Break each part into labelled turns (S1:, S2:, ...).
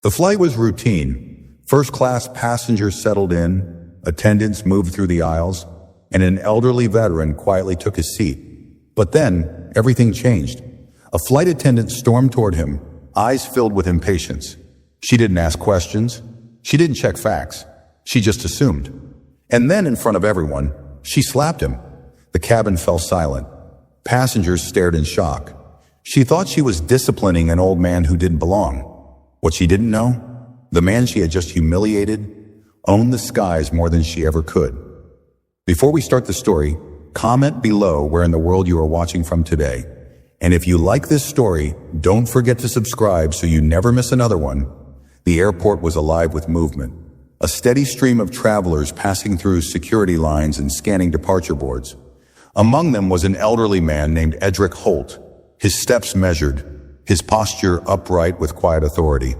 S1: The flight was routine. First-class passengers settled in, attendants moved through the aisles, and an elderly veteran quietly took his seat. But then, everything changed. A flight attendant stormed toward him, eyes filled with impatience. She didn't ask questions. She didn't check facts. She just assumed. And then, in front of everyone, she slapped him. The cabin fell silent. Passengers stared in shock. She thought she was disciplining an old man who didn't belong. What she didn't know? The man she had just humiliated owned the skies more than she ever could. Before we start the story, comment below where in the world you are watching from today. And if you like this story, don't forget to subscribe so you never miss another one. The airport was alive with movement. A steady stream of travelers passing through security lines and scanning departure boards. Among them was an elderly man named Edric Holt, his steps measured, his posture upright with quiet authority.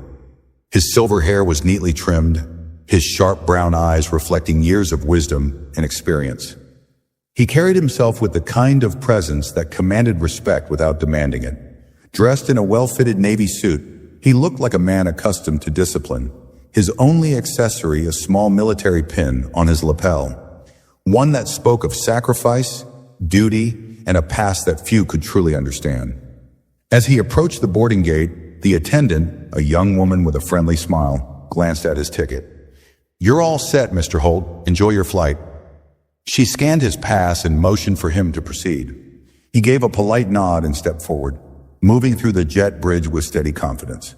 S1: His silver hair was neatly trimmed, his sharp brown eyes reflecting years of wisdom and experience. He carried himself with the kind of presence that commanded respect without demanding it. Dressed in a well-fitted navy suit, he looked like a man accustomed to discipline, his only accessory a small military pin on his lapel, one that spoke of sacrifice, duty, and a past that few could truly understand. As he approached the boarding gate, the attendant, a young woman with a friendly smile, glanced at his ticket. "You're all set, Mr. Holt. Enjoy your flight." She scanned his pass and motioned for him to proceed. He gave a polite nod and stepped forward, moving through the jet bridge with steady confidence.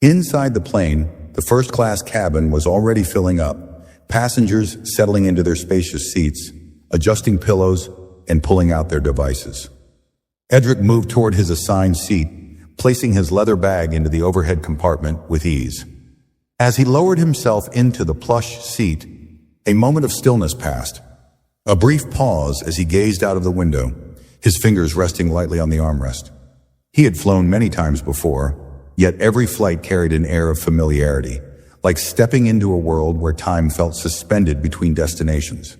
S1: Inside the plane, the first-class cabin was already filling up, passengers settling into their spacious seats, adjusting pillows, and pulling out their devices. Edric moved toward his assigned seat, placing his leather bag into the overhead compartment with ease. As he lowered himself into the plush seat, a moment of stillness passed. A brief pause as he gazed out of the window, his fingers resting lightly on the armrest. He had flown many times before, yet every flight carried an air of familiarity, like stepping into a world where time felt suspended between destinations.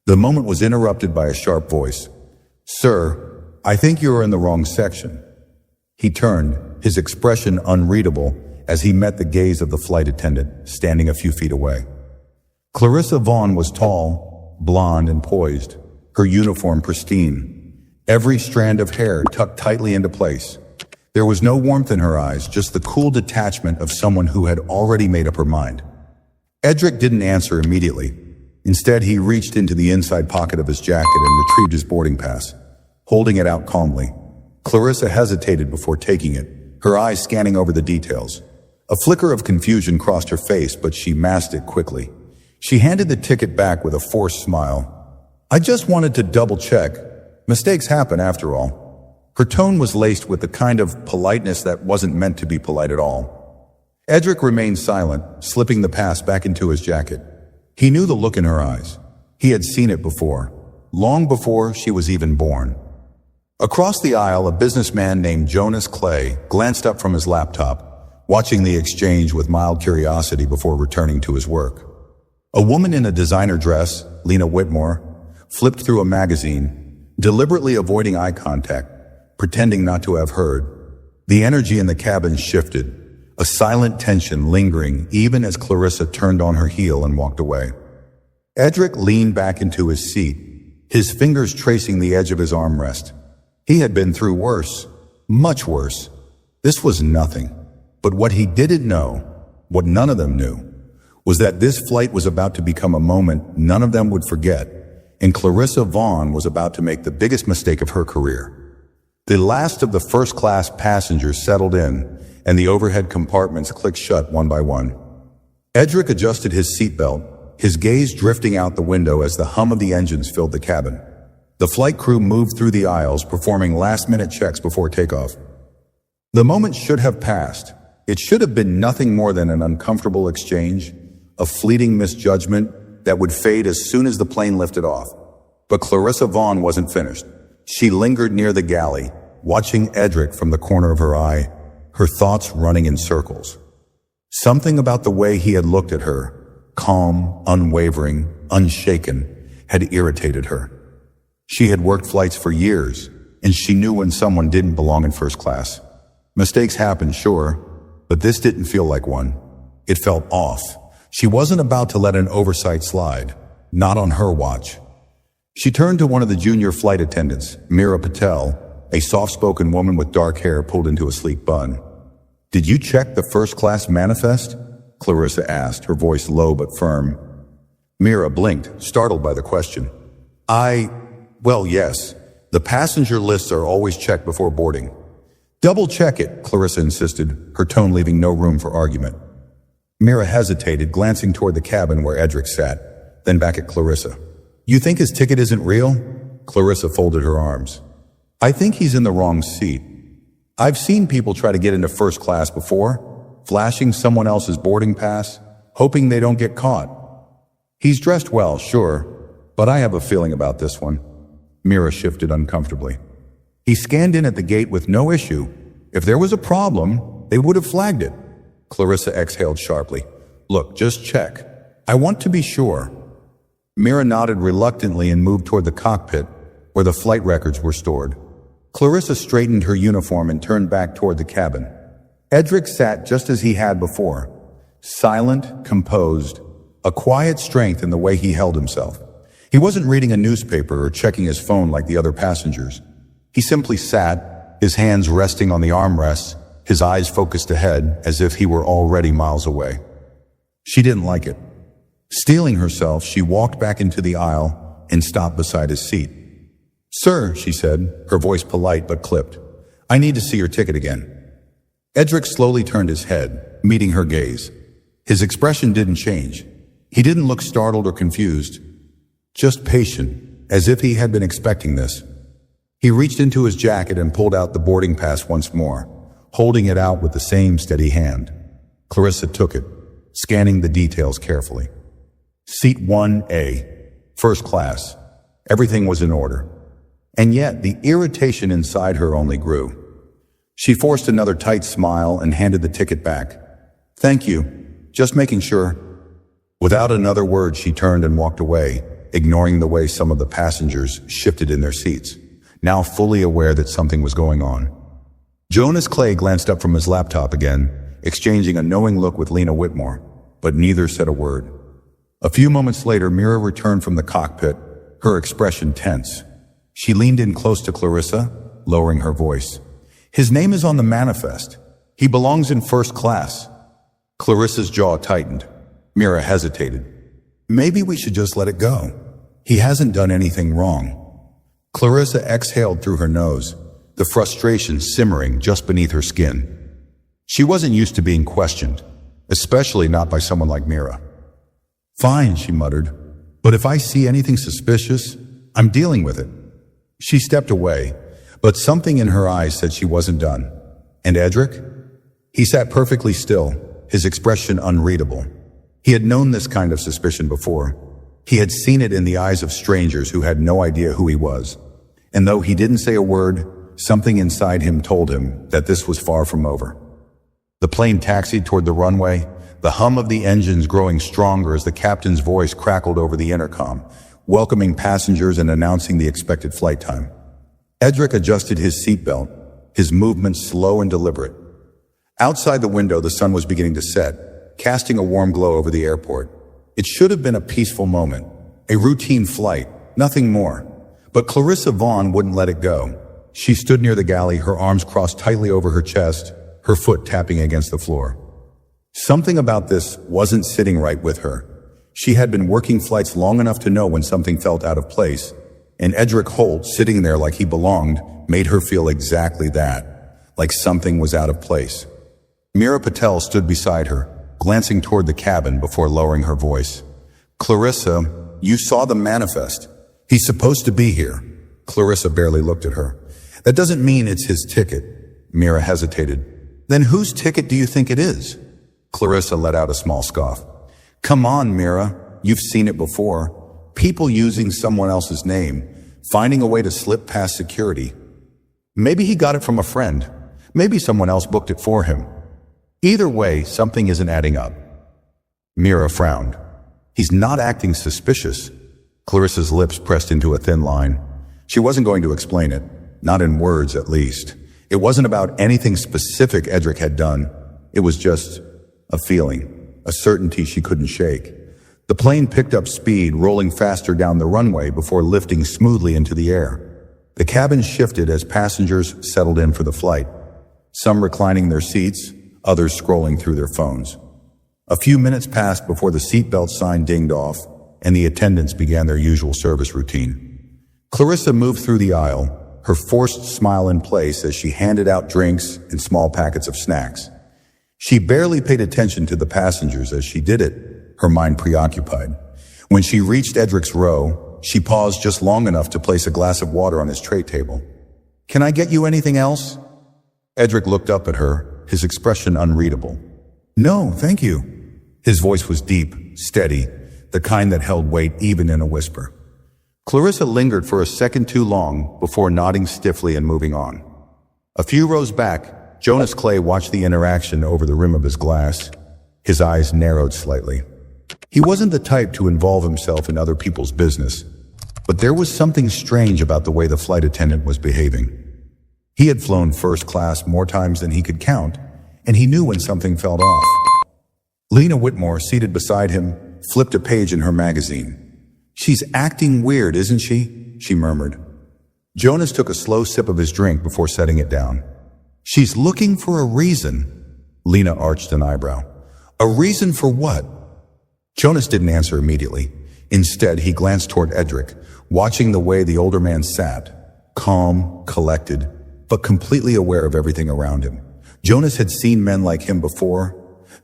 S1: The moment was interrupted by a sharp voice. "Sir, I think you are in the wrong section." He turned, his expression unreadable, as he met the gaze of the flight attendant, standing a few feet away. Clarissa Vaughn was tall, blonde, and poised, her uniform pristine, every strand of hair tucked tightly into place. There was no warmth in her eyes, just the cool detachment of someone who had already made up her mind. Edric didn't answer immediately. Instead, he reached into the inside pocket of his jacket and retrieved his boarding pass, holding it out calmly. Clarissa hesitated before taking it, her eyes scanning over the details. A flicker of confusion crossed her face, but she masked it quickly. She handed the ticket back with a forced smile. "I just wanted to double-check. Mistakes happen, after all." Her tone was laced with the kind of politeness that wasn't meant to be polite at all. Edric remained silent, slipping the pass back into his jacket. He knew the look in her eyes. He had seen it before, long before she was even born. Across the aisle, a businessman named Jonas Clay glanced up from his laptop, watching the exchange with mild curiosity before returning to his work. A woman in a designer dress, Lena Whitmore, flipped through a magazine, deliberately avoiding eye contact, pretending not to have heard. The energy in the cabin shifted, a silent tension lingering even as Clarissa turned on her heel and walked away. Edric leaned back into his seat, his fingers tracing the edge of his armrest. He had been through worse, much worse. This was nothing. But what he didn't know, what none of them knew, was that this flight was about to become a moment none of them would forget, and Clarissa Vaughn was about to make the biggest mistake of her career. The last of the first-class passengers settled in, and the overhead compartments clicked shut one by one. Edric adjusted his seatbelt, his gaze drifting out the window as the hum of the engines filled the cabin. The flight crew moved through the aisles, performing last-minute checks before takeoff. The moment should have passed. It should have been nothing more than an uncomfortable exchange, a fleeting misjudgment that would fade as soon as the plane lifted off. But Clarissa Vaughn wasn't finished. She lingered near the galley, watching Edric from the corner of her eye, her thoughts running in circles. Something about the way he had looked at her, calm, unwavering, unshaken, had irritated her. She had worked flights for years, and she knew when someone didn't belong in first class. Mistakes happen, sure, But this didn't feel like one. It felt off. She wasn't about to let an oversight slide. Not on her watch. She turned to one of the junior flight attendants, Mira Patel, a soft-spoken woman with dark hair pulled into a sleek bun. "Did you check the first-class manifest?" Clarissa asked, her voice low but firm. Mira blinked, startled by the question. Well, yes. The passenger lists are always checked before boarding." "Double-check it," Clarissa insisted, her tone leaving no room for argument. Mira hesitated, glancing toward the cabin where Edric sat, then back at Clarissa. "You think his ticket isn't real?" Clarissa folded her arms. "I think he's in the wrong seat. I've seen people try to get into first class before, flashing someone else's boarding pass, hoping they don't get caught. He's dressed well, sure, but I have a feeling about this one." Mira shifted uncomfortably. "He scanned in at the gate with no issue. If there was a problem, they would have flagged it." Clarissa exhaled sharply. "Look, just check. I want to be sure." Mira nodded reluctantly and moved toward the cockpit, where the flight records were stored. Clarissa straightened her uniform and turned back toward the cabin. Edric sat just as he had before, silent, composed, a quiet strength in the way he held himself. He wasn't reading a newspaper or checking his phone like the other passengers. He simply sat, his hands resting on the armrests, his eyes focused ahead as if he were already miles away. She didn't like it. Steeling herself, she walked back into the aisle and stopped beside his seat. "Sir," she said, her voice polite but clipped, "I need to see your ticket again." Edric slowly turned his head, meeting her gaze. His expression didn't change. He didn't look startled or confused, just patient, as if he had been expecting this. He reached into his jacket and pulled out the boarding pass once more, holding it out with the same steady hand. Clarissa took it, scanning the details carefully. Seat 1A, first class. Everything was in order. And yet, the irritation inside her only grew. She forced another tight smile and handed the ticket back. "Thank you. Just making sure." Without another word, she turned and walked away, ignoring the way some of the passengers shifted in their seats, now fully aware that something was going on. Jonas Clay glanced up from his laptop again, exchanging a knowing look with Lena Whitmore, but neither said a word. A few moments later, Mira returned from the cockpit, her expression tense. She leaned in close to Clarissa, lowering her voice. "His name is on the manifest. He belongs in first class." Clarissa's jaw tightened. Mira hesitated. "Maybe we should just let it go. He hasn't done anything wrong." Clarissa exhaled through her nose, the frustration simmering just beneath her skin. She wasn't used to being questioned, especially not by someone like Mira. "Fine," she muttered, "but if I see anything suspicious, I'm dealing with it." She stepped away, but something in her eyes said she wasn't done. And Edric? He sat perfectly still, his expression unreadable. He had known this kind of suspicion before. He had seen it in the eyes of strangers who had no idea who he was. And though he didn't say a word, something inside him told him that this was far from over. The plane taxied toward the runway, the hum of the engines growing stronger as the captain's voice crackled over the intercom, welcoming passengers and announcing the expected flight time. Edric adjusted his seatbelt, his movements slow and deliberate. Outside the window, the sun was beginning to set, casting a warm glow over the airport. It should have been a peaceful moment, a routine flight, nothing more. But Clarissa Vaughn wouldn't let it go. She stood near the galley, her arms crossed tightly over her chest, her foot tapping against the floor. Something about this wasn't sitting right with her. She had been working flights long enough to know when something felt out of place, and Edric Holt, sitting there like he belonged, made her feel exactly that, like something was out of place. Mira Patel stood beside her, glancing toward the cabin before lowering her voice. "Clarissa, you saw the manifest. He's supposed to be here." Clarissa barely looked at her. "That doesn't mean it's his ticket." Mira hesitated. "Then whose ticket do you think it is?" Clarissa let out a small scoff. "Come on, Mira. You've seen it before. People using someone else's name, finding a way to slip past security. Maybe he got it from a friend. Maybe someone else booked it for him. Either way, something isn't adding up." Mira frowned. "He's not acting suspicious." Clarissa's lips pressed into a thin line. She wasn't going to explain it, not in words at least. It wasn't about anything specific Edric had done. It was just a feeling, a certainty she couldn't shake. The plane picked up speed, rolling faster down the runway before lifting smoothly into the air. The cabin shifted as passengers settled in for the flight, some reclining their seats, others scrolling through their phones. A few minutes passed before the seatbelt sign dinged off and the attendants began their usual service routine. Clarissa moved through the aisle, her forced smile in place as she handed out drinks and small packets of snacks. She barely paid attention to the passengers as she did it, her mind preoccupied. When she reached Edric's row, she paused just long enough to place a glass of water on his tray table. "Can I get you anything else?" Edric looked up at her, his expression unreadable. "No, thank you." His voice was deep, steady, the kind that held weight even in a whisper. Clarissa lingered for a second too long before nodding stiffly and moving on. A few rows back, Jonas Clay watched the interaction over the rim of his glass. His eyes narrowed slightly. He wasn't the type to involve himself in other people's business, but there was something strange about the way the flight attendant was behaving. He had flown first class more times than he could count, and he knew when something felt off. Lena Whitmore, seated beside him, flipped a page in her magazine. "She's acting weird, isn't she?" she murmured. Jonas took a slow sip of his drink before setting it down. "She's looking for a reason." Lena arched an eyebrow. "A reason for what?" Jonas didn't answer immediately. Instead, he glanced toward Edric, watching the way the older man sat, calm, collected, but completely aware of everything around him. Jonas had seen men like him before,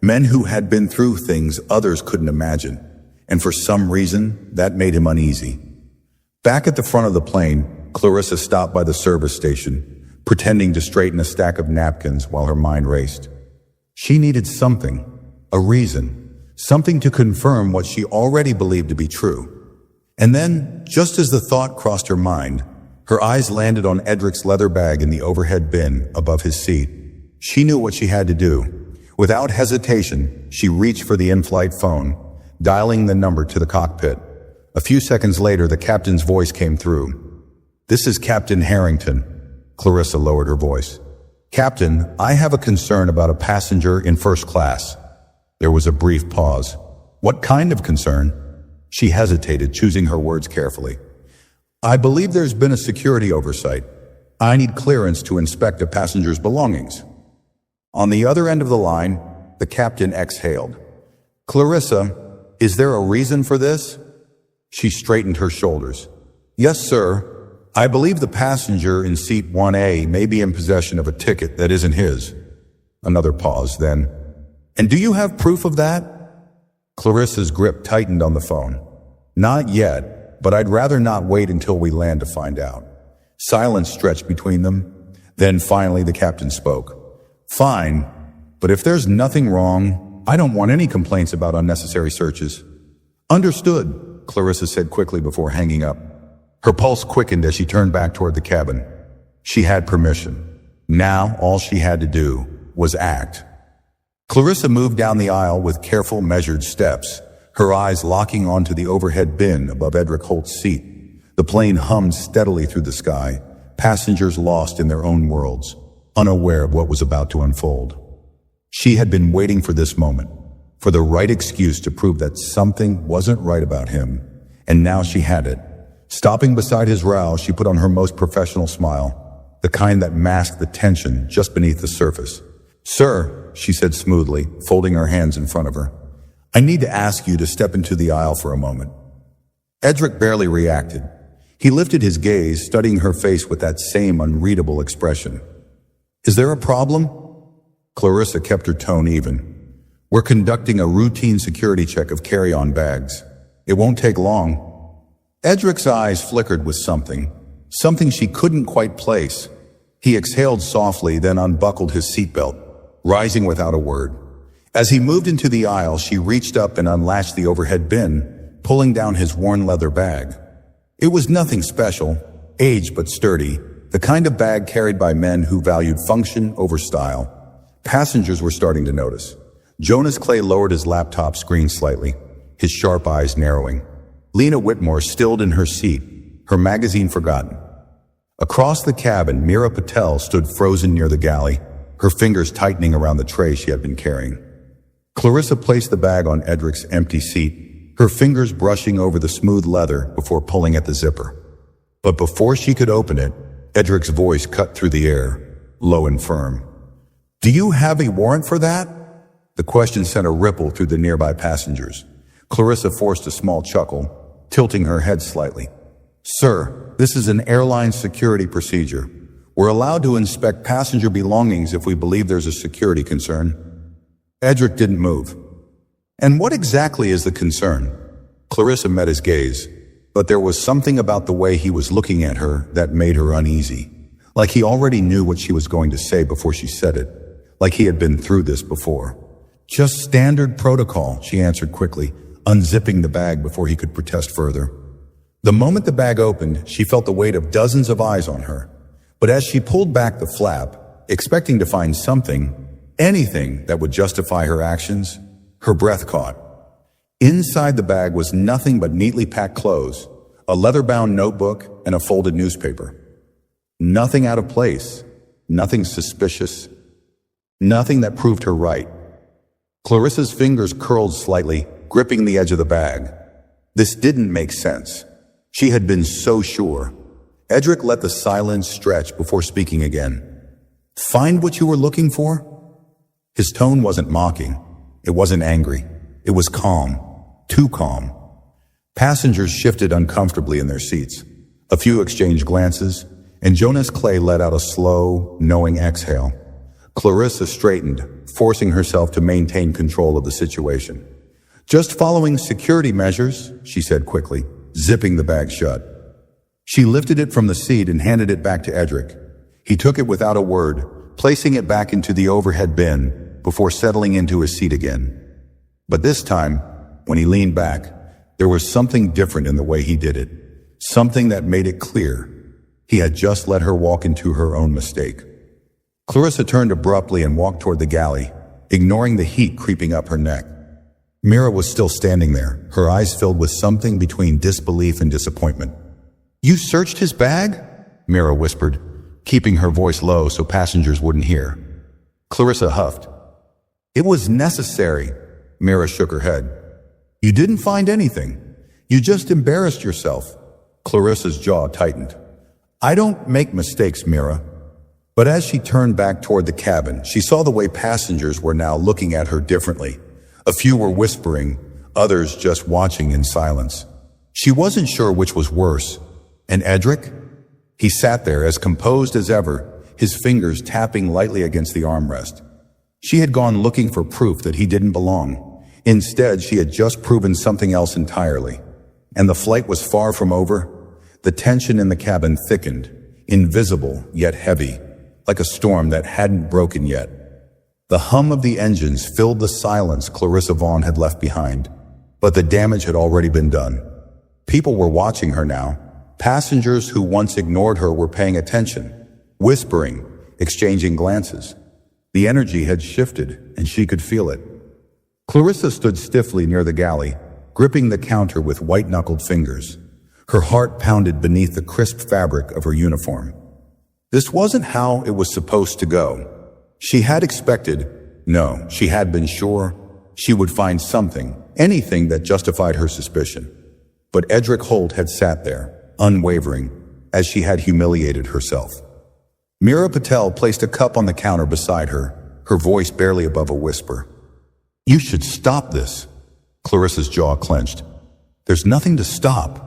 S1: men who had been through things others couldn't imagine, and for some reason, that made him uneasy. Back at the front of the plane, Clarissa stopped by the service station, pretending to straighten a stack of napkins while her mind raced. She needed something, a reason, something to confirm what she already believed to be true. And then, just as the thought crossed her mind, her eyes landed on Edric's leather bag in the overhead bin above his seat. She knew what she had to do. Without hesitation, she reached for the in-flight phone, dialing the number to the cockpit. A few seconds later, the captain's voice came through. "This is Captain Harrington." Clarissa lowered her voice. "Captain, I have a concern about a passenger in first class." There was a brief pause. "What kind of concern?" She hesitated, choosing her words carefully. "I believe there's been a security oversight. I need clearance to inspect a passenger's belongings." On the other end of the line, the captain exhaled. "Clarissa, is there a reason for this?" She straightened her shoulders. "Yes, sir. I believe the passenger in seat 1A may be in possession of a ticket that isn't his." Another pause, then. "And do you have proof of that?" Clarissa's grip tightened on the phone. "Not yet, but I'd rather not wait until we land to find out." Silence stretched between them. Then finally the captain spoke. "Fine, but if there's nothing wrong, I don't want any complaints about unnecessary searches." "Understood," Clarissa said quickly before hanging up. Her pulse quickened as she turned back toward the cabin. She had permission. Now all she had to do was act. Clarissa moved down the aisle with careful, measured steps, her eyes locking onto the overhead bin above Edric Holt's seat. The plane hummed steadily through the sky, passengers lost in their own worlds, unaware of what was about to unfold. She had been waiting for this moment, for the right excuse to prove that something wasn't right about him, and now she had it. Stopping beside his row, she put on her most professional smile, the kind that masked the tension just beneath the surface. "Sir," she said smoothly, folding her hands in front of her, "I need to ask you to step into the aisle for a moment." Edric barely reacted. He lifted his gaze, studying her face with that same unreadable expression. "Is there a problem?" Clarissa kept her tone even. "We're conducting a routine security check of carry-on bags. It won't take long." Edric's eyes flickered with something she couldn't quite place. He exhaled softly, then unbuckled his seatbelt, rising without a word. As he moved into the aisle, she reached up and unlatched the overhead bin, pulling down his worn leather bag. It was nothing special, aged but sturdy, the kind of bag carried by men who valued function over style. Passengers were starting to notice. Jonas Clay lowered his laptop screen slightly, his sharp eyes narrowing. Lena Whitmore stilled in her seat, her magazine forgotten. Across the cabin, Meera Patel stood frozen near the galley, her fingers tightening around the tray she had been carrying. Clarissa placed the bag on Edric's empty seat, her fingers brushing over the smooth leather before pulling at the zipper. But before she could open it, Edric's voice cut through the air, low and firm. "Do you have a warrant for that?" The question sent a ripple through the nearby passengers. Clarissa forced a small chuckle, tilting her head slightly. "Sir, this is an airline security procedure. We're allowed to inspect passenger belongings if we believe there's a security concern." Edric didn't move. "And what exactly is the concern?" Clarissa met his gaze, but there was something about the way he was looking at her that made her uneasy. Like he already knew what she was going to say before she said it. Like he had been through this before. "Just standard protocol," she answered quickly, unzipping the bag before he could protest further. The moment the bag opened, she felt the weight of dozens of eyes on her. But as she pulled back the flap, expecting to find something, anything that would justify her actions, her breath caught. Inside the bag was nothing but neatly packed clothes, a leather-bound notebook, and a folded newspaper. Nothing out of place, nothing suspicious, nothing that proved her right. Clarissa's fingers curled slightly, gripping the edge of the bag. This didn't make sense. She had been so sure. Edric let the silence stretch before speaking again. "Find what you were looking for?" His tone wasn't mocking. It wasn't angry. It was calm. Too calm. Passengers shifted uncomfortably in their seats. A few exchanged glances, and Jonas Clay let out a slow, knowing exhale. Clarissa straightened, forcing herself to maintain control of the situation. "Just following security measures," she said quickly, zipping the bag shut. She lifted it from the seat and handed it back to Edric. He took it without a word, placing it back into the overhead bin before settling into his seat again. But this time, when he leaned back, there was something different in the way he did it. Something that made it clear. He had just let her walk into her own mistake. Clarissa turned abruptly and walked toward the galley, ignoring the heat creeping up her neck. Mira was still standing there, her eyes filled with something between disbelief and disappointment. "You searched his bag?" Mira whispered, keeping her voice low so passengers wouldn't hear. Clarissa huffed. "It was necessary." Mira shook her head. "You didn't find anything. You just embarrassed yourself." Clarissa's jaw tightened. "I don't make mistakes, Mira." But as she turned back toward the cabin, she saw the way passengers were now looking at her differently. A few were whispering, others just watching in silence. She wasn't sure which was worse. And Edric? He sat there as composed as ever, his fingers tapping lightly against the armrest. She had gone looking for proof that he didn't belong. Instead, she had just proven something else entirely. And the flight was far from over. The tension in the cabin thickened, invisible yet heavy, like a storm that hadn't broken yet. The hum of the engines filled the silence Clarissa Vaughn had left behind. But the damage had already been done. People were watching her now. Passengers who once ignored her were paying attention, whispering, exchanging glances. The energy had shifted, and she could feel it. Clarissa stood stiffly near the galley, gripping the counter with white-knuckled fingers. Her heart pounded beneath the crisp fabric of her uniform. This wasn't how it was supposed to go. She had expected, no, she had been sure, she would find something, anything that justified her suspicion. But Edric Holt had sat there, unwavering, as she had humiliated herself. Mira Patel placed a cup on the counter beside her, her voice barely above a whisper. "You should stop this." Clarissa's jaw clenched. "There's nothing to stop."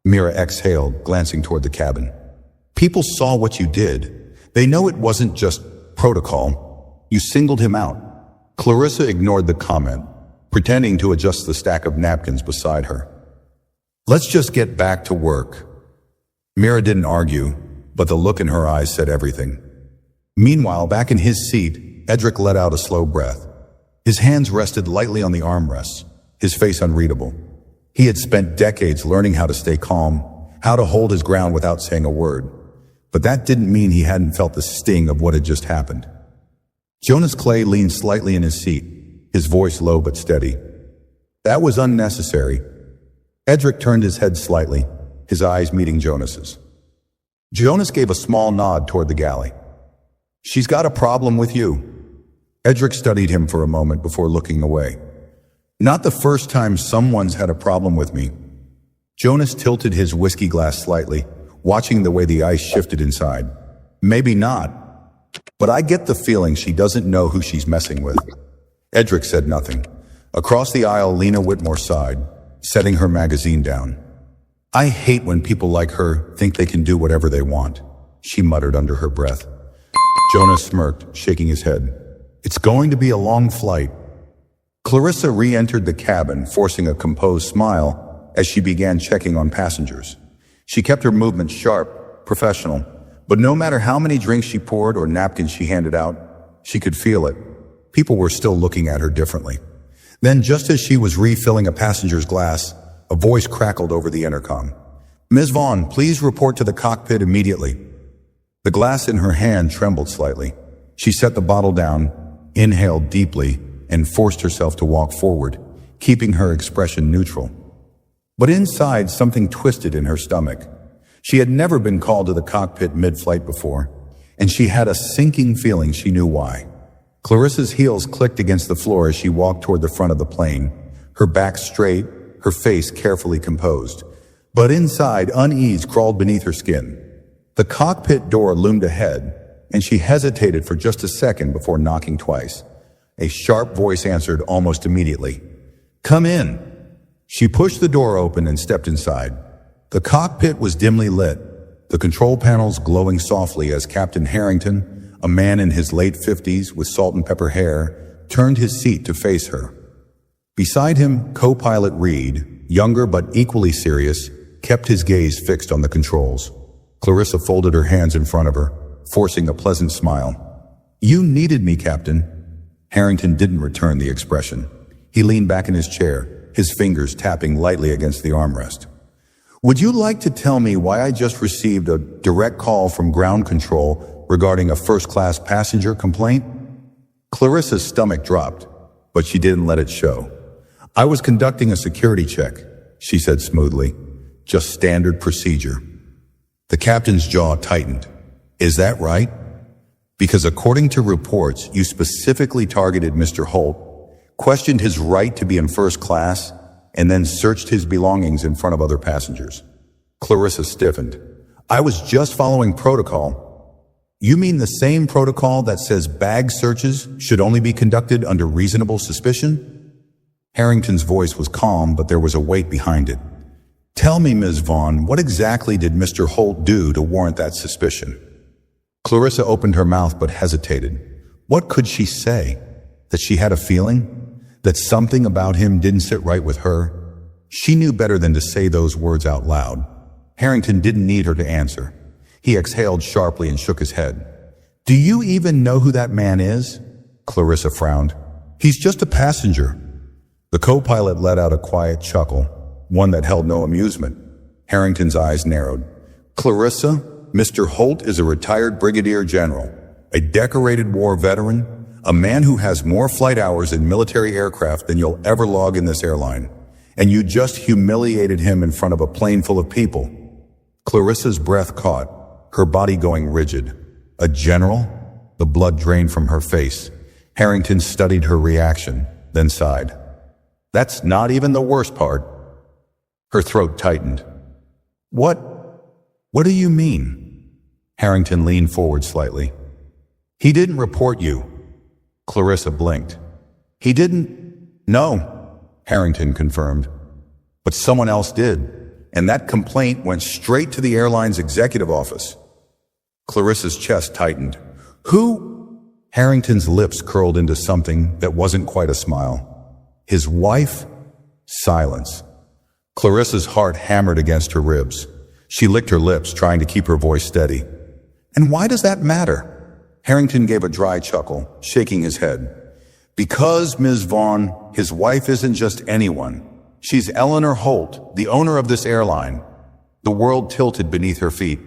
S1: Mira exhaled, glancing toward the cabin. "People saw what you did. They know it wasn't just protocol. You singled him out." Clarissa ignored the comment, pretending to adjust the stack of napkins beside her. "Let's just get back to work." Mira didn't argue, but the look in her eyes said everything. Meanwhile, back in his seat, Edric let out a slow breath. His hands rested lightly on the armrests, his face unreadable. He had spent decades learning how to stay calm, how to hold his ground without saying a word. But that didn't mean he hadn't felt the sting of what had just happened. Jonas Clay leaned slightly in his seat, his voice low but steady. "That was unnecessary." Edric turned his head slightly, his eyes meeting Jonas's. Jonas gave a small nod toward the galley. She's got a problem with you. Edric studied him for a moment before looking away. Not the first time someone's had a problem with me. Jonas tilted his whiskey glass slightly, watching the way the ice shifted inside. Maybe not, but I get the feeling she doesn't know who she's messing with. Edric said nothing. Across the aisle, Lena Whitmore sighed, setting her magazine down. I hate when people like her think they can do whatever they want, she muttered under her breath. Jonas smirked, shaking his head. It's going to be a long flight. Clarissa re-entered the cabin, forcing a composed smile as she began checking on passengers. She kept her movements sharp, professional, but no matter how many drinks she poured or napkins she handed out, she could feel it. People were still looking at her differently. Then, just as she was refilling a passenger's glass, a voice crackled over the intercom. Ms. Vaughn, please report to the cockpit immediately. The glass in her hand trembled slightly. She set the bottle down, inhaled deeply, and forced herself to walk forward, keeping her expression neutral. But inside, something twisted in her stomach. She had never been called to the cockpit mid-flight before, and she had a sinking feeling she knew why. Clarissa's heels clicked against the floor as she walked toward the front of the plane, her back straight, her face carefully composed. But inside, unease crawled beneath her skin. The cockpit door loomed ahead, and she hesitated for just a second before knocking twice. A sharp voice answered almost immediately. Come in. She pushed the door open and stepped inside. The cockpit was dimly lit, the control panels glowing softly as Captain Harrington, a man in his late 50s with salt and pepper hair, turned his seat to face her. Beside him, co-pilot Reed, younger but equally serious, kept his gaze fixed on the controls. Clarissa folded her hands in front of her, forcing a pleasant smile. You needed me, Captain. Harrington didn't return the expression. He leaned back in his chair, his fingers tapping lightly against the armrest. Would you like to tell me why I just received a direct call from ground control regarding a first-class passenger complaint? Clarissa's stomach dropped, but she didn't let it show. I was conducting a security check, she said smoothly. Just standard procedure. The captain's jaw tightened. Is that right? Because according to reports, you specifically targeted Mr. Holt, questioned his right to be in first class, and then searched his belongings in front of other passengers. Clarissa stiffened. I was just following protocol. You mean the same protocol that says bag searches should only be conducted under reasonable suspicion? Harrington's voice was calm, but there was a weight behind it. Tell me, Ms. Vaughn, what exactly did Mr. Holt do to warrant that suspicion? Clarissa opened her mouth but hesitated. What could she say? That she had a feeling? That something about him didn't sit right with her? She knew better than to say those words out loud. Harrington didn't need her to answer. He exhaled sharply and shook his head. Do you even know who that man is? Clarissa frowned. He's just a passenger. The co-pilot let out a quiet chuckle, one that held no amusement. Harrington's eyes narrowed. Clarissa, Mr. Holt is a retired brigadier general, a decorated war veteran, a man who has more flight hours in military aircraft than you'll ever log in this airline. And you just humiliated him in front of a plane full of people. Clarissa's breath caught, her body going rigid. A general? The blood drained from her face. Harrington studied her reaction, then sighed. That's not even the worst part. Her throat tightened. What do you mean? Harrington leaned forward slightly. He didn't report you. Clarissa blinked. He didn't? No, Harrington confirmed. But someone else did, and that complaint went straight to the airline's executive office. Clarissa's chest tightened. Who? Harrington's lips curled into something that wasn't quite a smile. His wife? Silence. Clarissa's heart hammered against her ribs. She licked her lips, trying to keep her voice steady. And why does that matter? Harrington gave a dry chuckle, shaking his head. Because, Ms. Vaughn, his wife isn't just anyone. She's Eleanor Holt, the owner of this airline. The world tilted beneath her feet.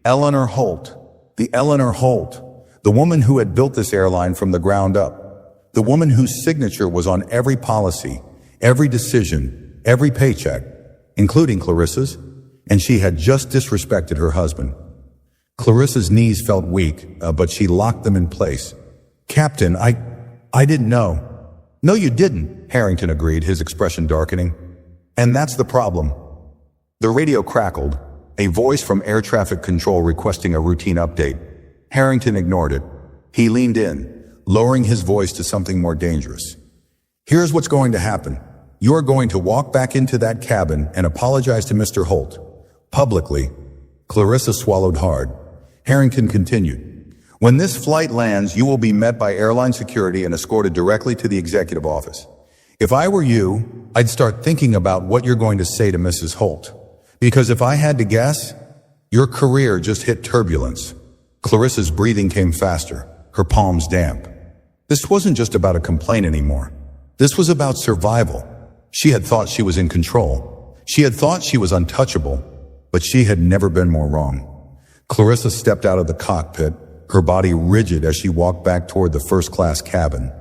S1: Eleanor Holt. The Eleanor Holt. The woman who had built this airline from the ground up. The woman whose signature was on every policy, every decision, every paycheck, including Clarissa's, and she had just disrespected her husband. Clarissa's knees felt weak, but she locked them in place. "Captain, I didn't know." "No, you didn't," Harrington agreed, his expression darkening. "And that's the problem." The radio crackled, a voice from air traffic control requesting a routine update. Harrington ignored it. He leaned in, lowering his voice to something more dangerous. "Here's what's going to happen. You're going to walk back into that cabin and apologize to Mr. Holt. Publicly." Clarissa swallowed hard. Harrington continued. "When this flight lands, you will be met by airline security and escorted directly to the executive office. If I were you, I'd start thinking about what you're going to say to Mrs. Holt. Because if I had to guess, your career just hit turbulence." Clarissa's breathing came faster, her palms damp. This wasn't just about a complaint anymore. This was about survival. She had thought she was in control. She had thought she was untouchable, but she had never been more wrong. Clarissa stepped out of the cockpit, her body rigid as she walked back toward the first-class cabin.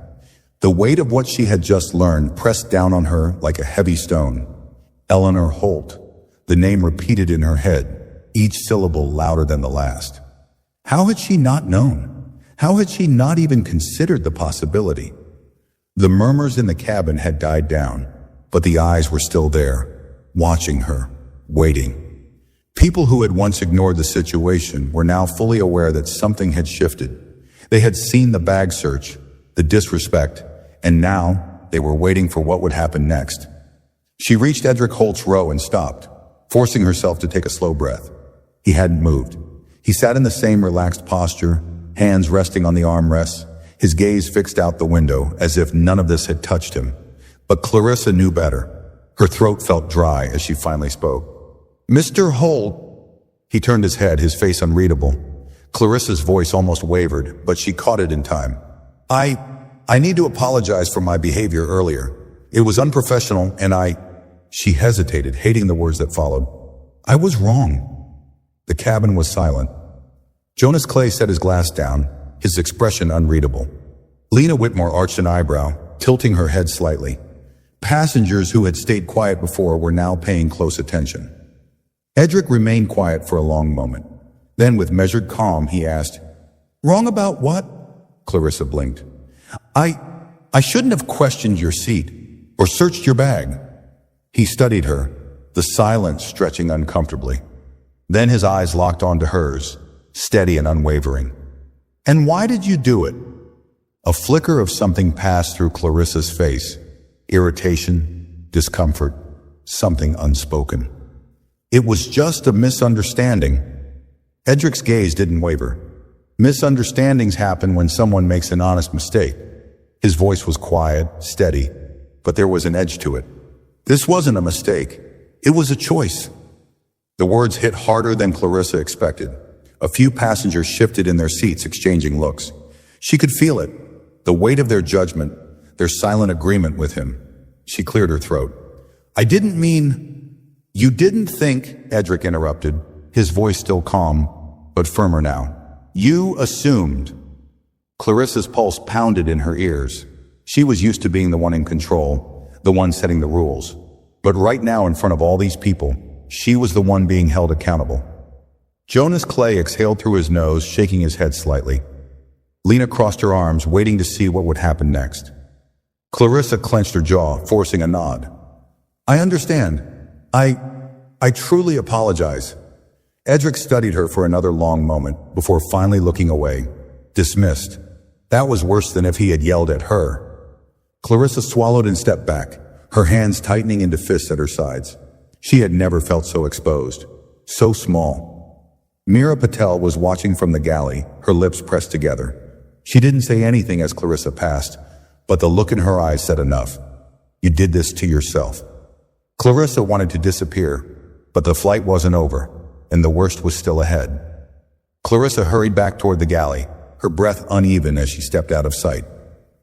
S1: The weight of what she had just learned pressed down on her like a heavy stone. Eleanor Holt, the name repeated in her head, each syllable louder than the last. How had she not known? How had she not even considered the possibility? The murmurs in the cabin had died down, but the eyes were still there, watching her, waiting. People who had once ignored the situation were now fully aware that something had shifted. They had seen the bag search, the disrespect, and now they were waiting for what would happen next. She reached Edric Holt's row and stopped, forcing herself to take a slow breath. He hadn't moved. He sat in the same relaxed posture, hands resting on the armrests, his gaze fixed out the window as if none of this had touched him. But Clarissa knew better. Her throat felt dry as she finally spoke. "Mr. Holt." He turned his head, his face unreadable. Clarissa's voice almost wavered, but she caught it in time. I need to apologize for my behavior earlier. It was unprofessional and She hesitated, hating the words that followed. "I was wrong." The cabin was silent. Jonas Clay set his glass down, his expression unreadable. Lena Whitmore arched an eyebrow, tilting her head slightly. Passengers who had stayed quiet before were now paying close attention. Edric remained quiet for a long moment. Then, with measured calm, he asked, "Wrong about what?" Clarissa blinked. I shouldn't have questioned your seat or searched your bag." He studied her, the silence stretching uncomfortably. Then his eyes locked onto hers, steady and unwavering. "And why did you do it?" A flicker of something passed through Clarissa's face. Irritation, discomfort, something unspoken. "It was just a misunderstanding." Edric's gaze didn't waver. Misunderstandings happen when someone makes an honest mistake. His voice was quiet, steady, but there was an edge to it. This wasn't a mistake. It was a choice. The words hit harder than Clarissa expected. A few passengers shifted in their seats, exchanging looks. She could feel it, the weight of their judgment, their silent agreement with him. She cleared her throat. "I didn't mean—" "You didn't think," Edric interrupted, his voice still calm, but firmer now. "You assumed." Clarissa's pulse pounded in her ears. She was used to being the one in control, the one setting the rules. But right now, in front of all these people, she was the one being held accountable. Jonas Clay exhaled through his nose, shaking his head slightly. Lena crossed her arms, waiting to see what would happen next. Clarissa clenched her jaw, forcing a nod. "I understand. I truly apologize." Edric studied her for another long moment before finally looking away, dismissed. That was worse than if he had yelled at her. Clarissa swallowed and stepped back, her hands tightening into fists at her sides. She had never felt so exposed, so small. Meera Patel was watching from the galley, her lips pressed together. She didn't say anything as Clarissa passed, but the look in her eyes said enough. "You did this to yourself." Clarissa wanted to disappear, but the flight wasn't over, and the worst was still ahead. Clarissa hurried back toward the galley, her breath uneven as she stepped out of sight.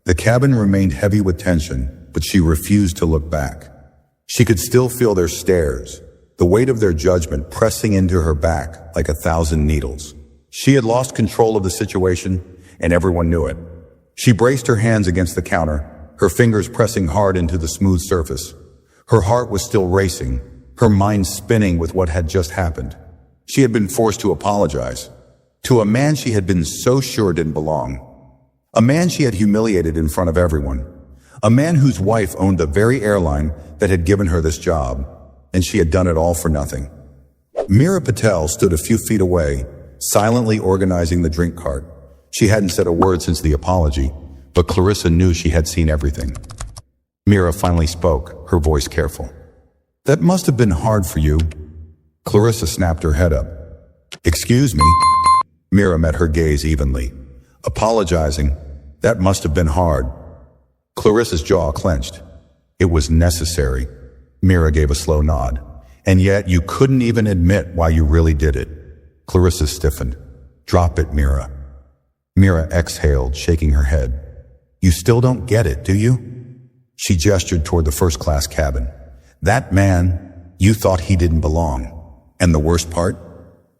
S1: The cabin remained heavy with tension, but she refused to look back. She could still feel their stares, the weight of their judgment pressing into her back like 1,000 needles. She had lost control of the situation, and everyone knew it. She braced her hands against the counter, her fingers pressing hard into the smooth surface. Her heart was still racing, her mind spinning with what had just happened. She had been forced to apologize. To a man she had been so sure didn't belong. A man she had humiliated in front of everyone. A man whose wife owned the very airline that had given her this job, and she had done it all for nothing. Mira Patel stood a few feet away, silently organizing the drink cart. She hadn't said a word since the apology, but Clarissa knew she had seen everything. Mira finally spoke, her voice careful. "That must have been hard for you." Clarissa snapped her head up. "Excuse me?" Mira met her gaze evenly. Apologizing, "That must have been hard." Clarissa's jaw clenched. "It was necessary." Mira gave a slow nod. "And yet you couldn't even admit why you really did it." Clarissa stiffened. "Drop it, Mira." Mira exhaled, shaking her head. "You still don't get it, do you?" She gestured toward the first-class cabin. "That man, you thought he didn't belong. And the worst part?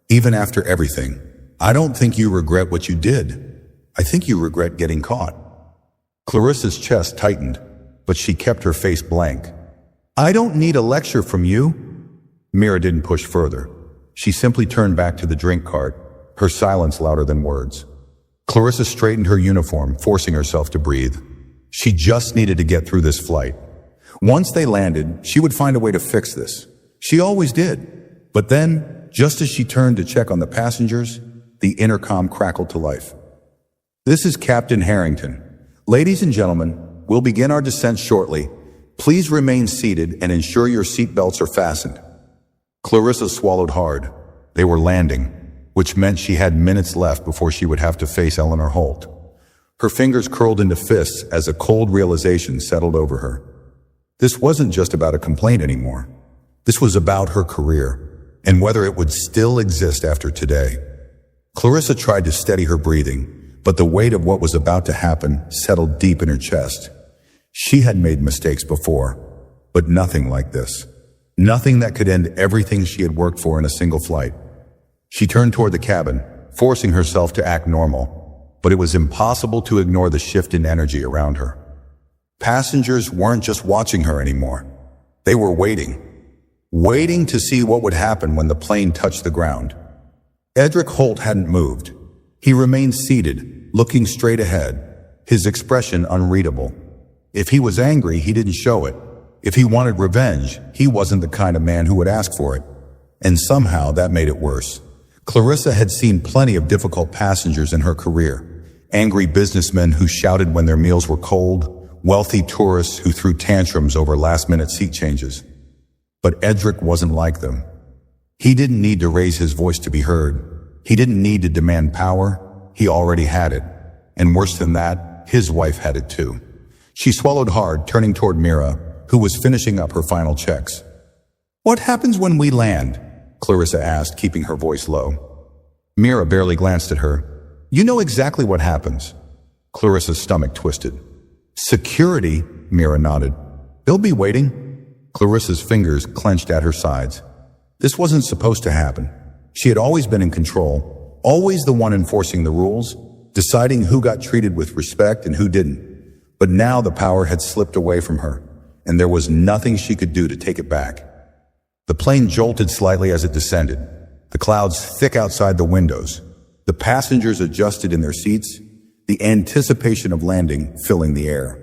S1: Even after everything, I don't think you regret what you did. I think you regret getting caught." Clarissa's chest tightened, but she kept her face blank. "I don't need a lecture from you." Mira didn't push further. She simply turned back to the drink cart, her silence louder than words. Clarissa straightened her uniform, forcing herself to breathe. She just needed to get through this flight. Once they landed, she would find a way to fix this. She always did. But then, just as she turned to check on the passengers, the intercom crackled to life. "This is Captain Harrington. Ladies and gentlemen, we'll begin our descent shortly. Please remain seated and ensure your seatbelts are fastened." Clarissa swallowed hard. They were landing, which meant she had minutes left before she would have to face Eleanor Holt. Her fingers curled into fists as a cold realization settled over her. This wasn't just about a complaint anymore. This was about her career, and whether it would still exist after today. Clarissa tried to steady her breathing, but the weight of what was about to happen settled deep in her chest. She had made mistakes before, but nothing like this. Nothing that could end everything she had worked for in a single flight. She turned toward the cabin, forcing herself to act normal, but it was impossible to ignore the shift in energy around her. Passengers weren't just watching her anymore. They were waiting to see what would happen when the plane touched the ground. Edric Holt hadn't moved. He remained seated, looking straight ahead, his expression unreadable. If he was angry, he didn't show it. If he wanted revenge, he wasn't the kind of man who would ask for it. And somehow that made it worse. Clarissa had seen plenty of difficult passengers in her career. Angry businessmen who shouted when their meals were cold, wealthy tourists who threw tantrums over last-minute seat changes. But Edric wasn't like them. He didn't need to raise his voice to be heard. He didn't need to demand power. He already had it. And worse than that, his wife had it too. She swallowed hard, turning toward Mira, who was finishing up her final checks. "What happens when we land?" Clarissa asked, keeping her voice low. Mira barely glanced at her. "You know exactly what happens." Clarissa's stomach twisted. "Security," Mira nodded. "They'll be waiting." Clarissa's fingers clenched at her sides. This wasn't supposed to happen. She had always been in control, always the one enforcing the rules, deciding who got treated with respect and who didn't. But now the power had slipped away from her, and there was nothing she could do to take it back. The plane jolted slightly as it descended, the clouds thick outside the windows. The passengers adjusted in their seats, the anticipation of landing filling the air.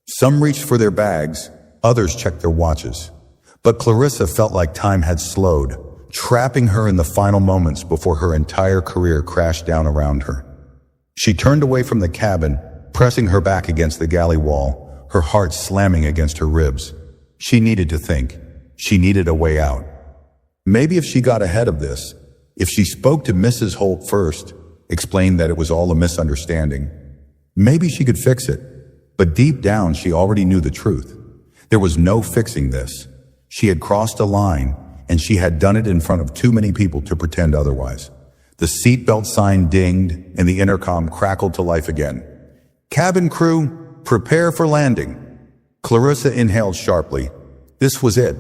S1: Some reached for their bags, others checked their watches. But Clarissa felt like time had slowed, trapping her in the final moments before her entire career crashed down around her. She turned away from the cabin, pressing her back against the galley wall, her heart slamming against her ribs. She needed to think. She needed a way out. Maybe if she got ahead of this, if she spoke to Mrs. Holt first, explained that it was all a misunderstanding, maybe she could fix it. But deep down, she already knew the truth. There was no fixing this. She had crossed a line, and she had done it in front of too many people to pretend otherwise. The seatbelt sign dinged, and the intercom crackled to life again. "Cabin crew, prepare for landing." Clarissa inhaled sharply. This was it.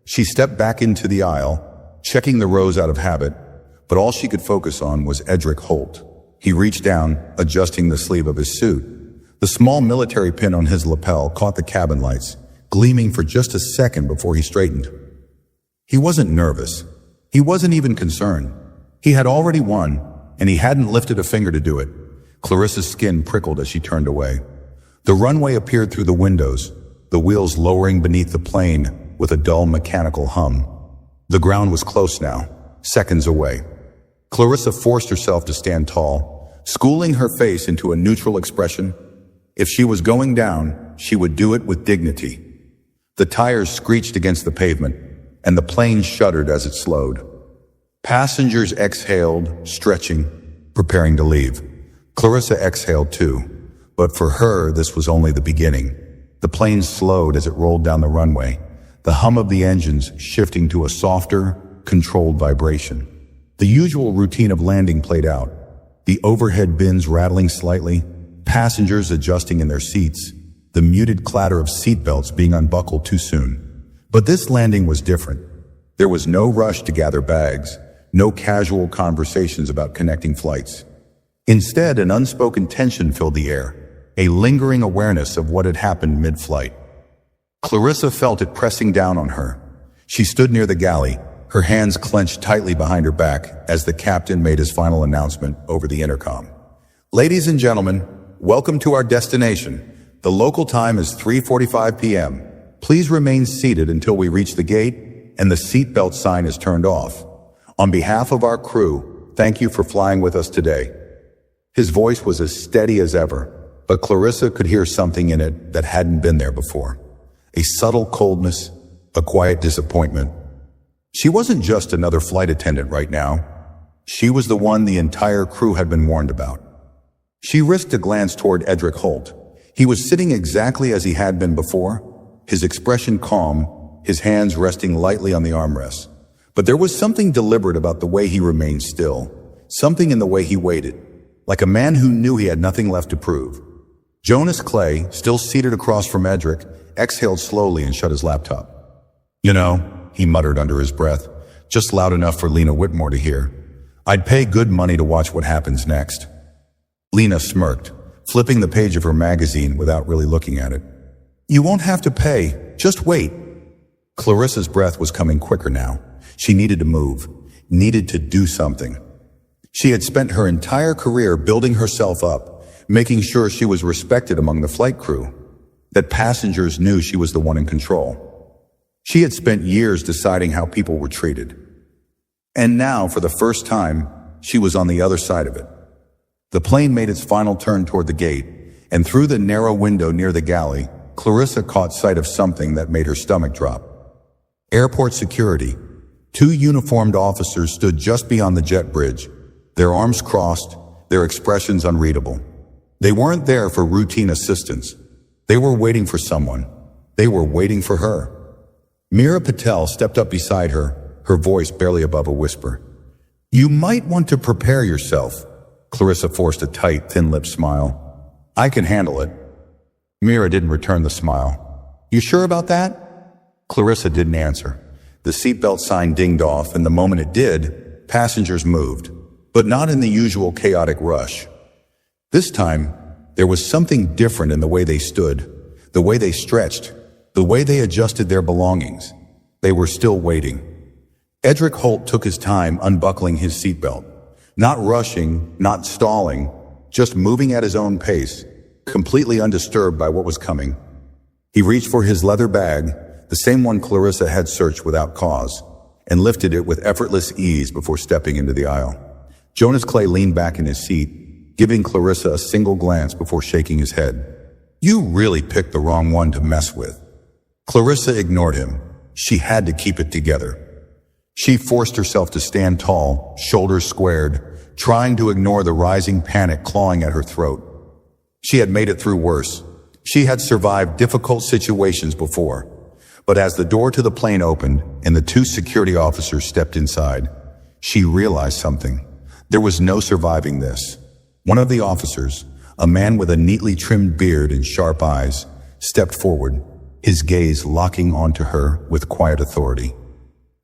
S1: She stepped back into the aisle, checking the rows out of habit, but all she could focus on was Edric Holt. He reached down, adjusting the sleeve of his suit. The small military pin on his lapel caught the cabin lights, gleaming for just a second before he straightened. He wasn't nervous. He wasn't even concerned. He had already won, and he hadn't lifted a finger to do it. Clarissa's skin prickled as she turned away. The runway appeared through the windows, the wheels lowering beneath the plane with a dull mechanical hum. The ground was close now, seconds away. Clarissa forced herself to stand tall, schooling her face into a neutral expression. If she was going down, she would do it with dignity. The tires screeched against the pavement, and the plane shuddered as it slowed. Passengers exhaled, stretching, preparing to leave. Clarissa exhaled too, but for her this was only the beginning. The plane slowed as it rolled down the runway, the hum of the engines shifting to a softer, controlled vibration. The usual routine of landing played out, the overhead bins rattling slightly, passengers adjusting in their seats, the muted clatter of seatbelts being unbuckled too soon. But this landing was different. There was no rush to gather bags, no casual conversations about connecting flights. Instead, an unspoken tension filled the air, a lingering awareness of what had happened mid-flight. Clarissa felt it pressing down on her. She stood near the galley, her hands clenched tightly behind her back as the captain made his final announcement over the intercom. Ladies and gentlemen, welcome to our destination. The local time is 3:45 p.m. Please remain seated until we reach the gate and the seatbelt sign is turned off. On behalf of our crew, thank you for flying with us today. His voice was as steady as ever, but Clarissa could hear something in it that hadn't been there before. A subtle coldness, a quiet disappointment. She wasn't just another flight attendant right now. She was the one the entire crew had been warned about. She risked a glance toward Edric Holt. He was sitting exactly as he had been before, his expression calm, his hands resting lightly on the armrests. But there was something deliberate about the way he remained still, something in the way he waited, like a man who knew he had nothing left to prove. Jonas Clay, still seated across from Edric, exhaled slowly and shut his laptop. You know, he muttered under his breath, just loud enough for Lena Whitmore to hear. I'd pay good money to watch what happens next. Lena smirked, flipping the page of her magazine without really looking at it. You won't have to pay, just wait. Clarissa's breath was coming quicker now. She needed to move, needed to do something. She had spent her entire career building herself up, making sure she was respected among the flight crew, that passengers knew she was the one in control. She had spent years deciding how people were treated. And now, for the first time, she was on the other side of it. The plane made its final turn toward the gate, and through the narrow window near the galley, Clarissa caught sight of something that made her stomach drop. Airport security. 2 uniformed officers stood just beyond the jet bridge, their arms crossed, their expressions unreadable. They weren't there for routine assistance. They were waiting for someone. They were waiting for her. Meera Patel stepped up beside her, her voice barely above a whisper. You might want to prepare yourself. Clarissa forced a tight, thin-lipped smile. I can handle it. Meera didn't return the smile. You sure about that? Clarissa didn't answer. The seatbelt sign dinged off, and the moment it did, passengers moved, but not in the usual chaotic rush. This time, there was something different in the way they stood, the way they stretched, the way they adjusted their belongings. They were still waiting. Edric Holt took his time unbuckling his seatbelt, not rushing, not stalling, just moving at his own pace, completely undisturbed by what was coming. He reached for his leather bag, the same one Clarissa had searched without cause, and lifted it with effortless ease before stepping into the aisle. Jonas Clay leaned back in his seat, giving Clarissa a single glance before shaking his head. You really picked the wrong one to mess with. Clarissa ignored him. She had to keep it together. She forced herself to stand tall, shoulders squared, trying to ignore the rising panic clawing at her throat. She had made it through worse. She had survived difficult situations before. But as the door to the plane opened and the 2 security officers stepped inside, she realized something. There was no surviving this. One of the officers, a man with a neatly trimmed beard and sharp eyes, stepped forward, his gaze locking onto her with quiet authority.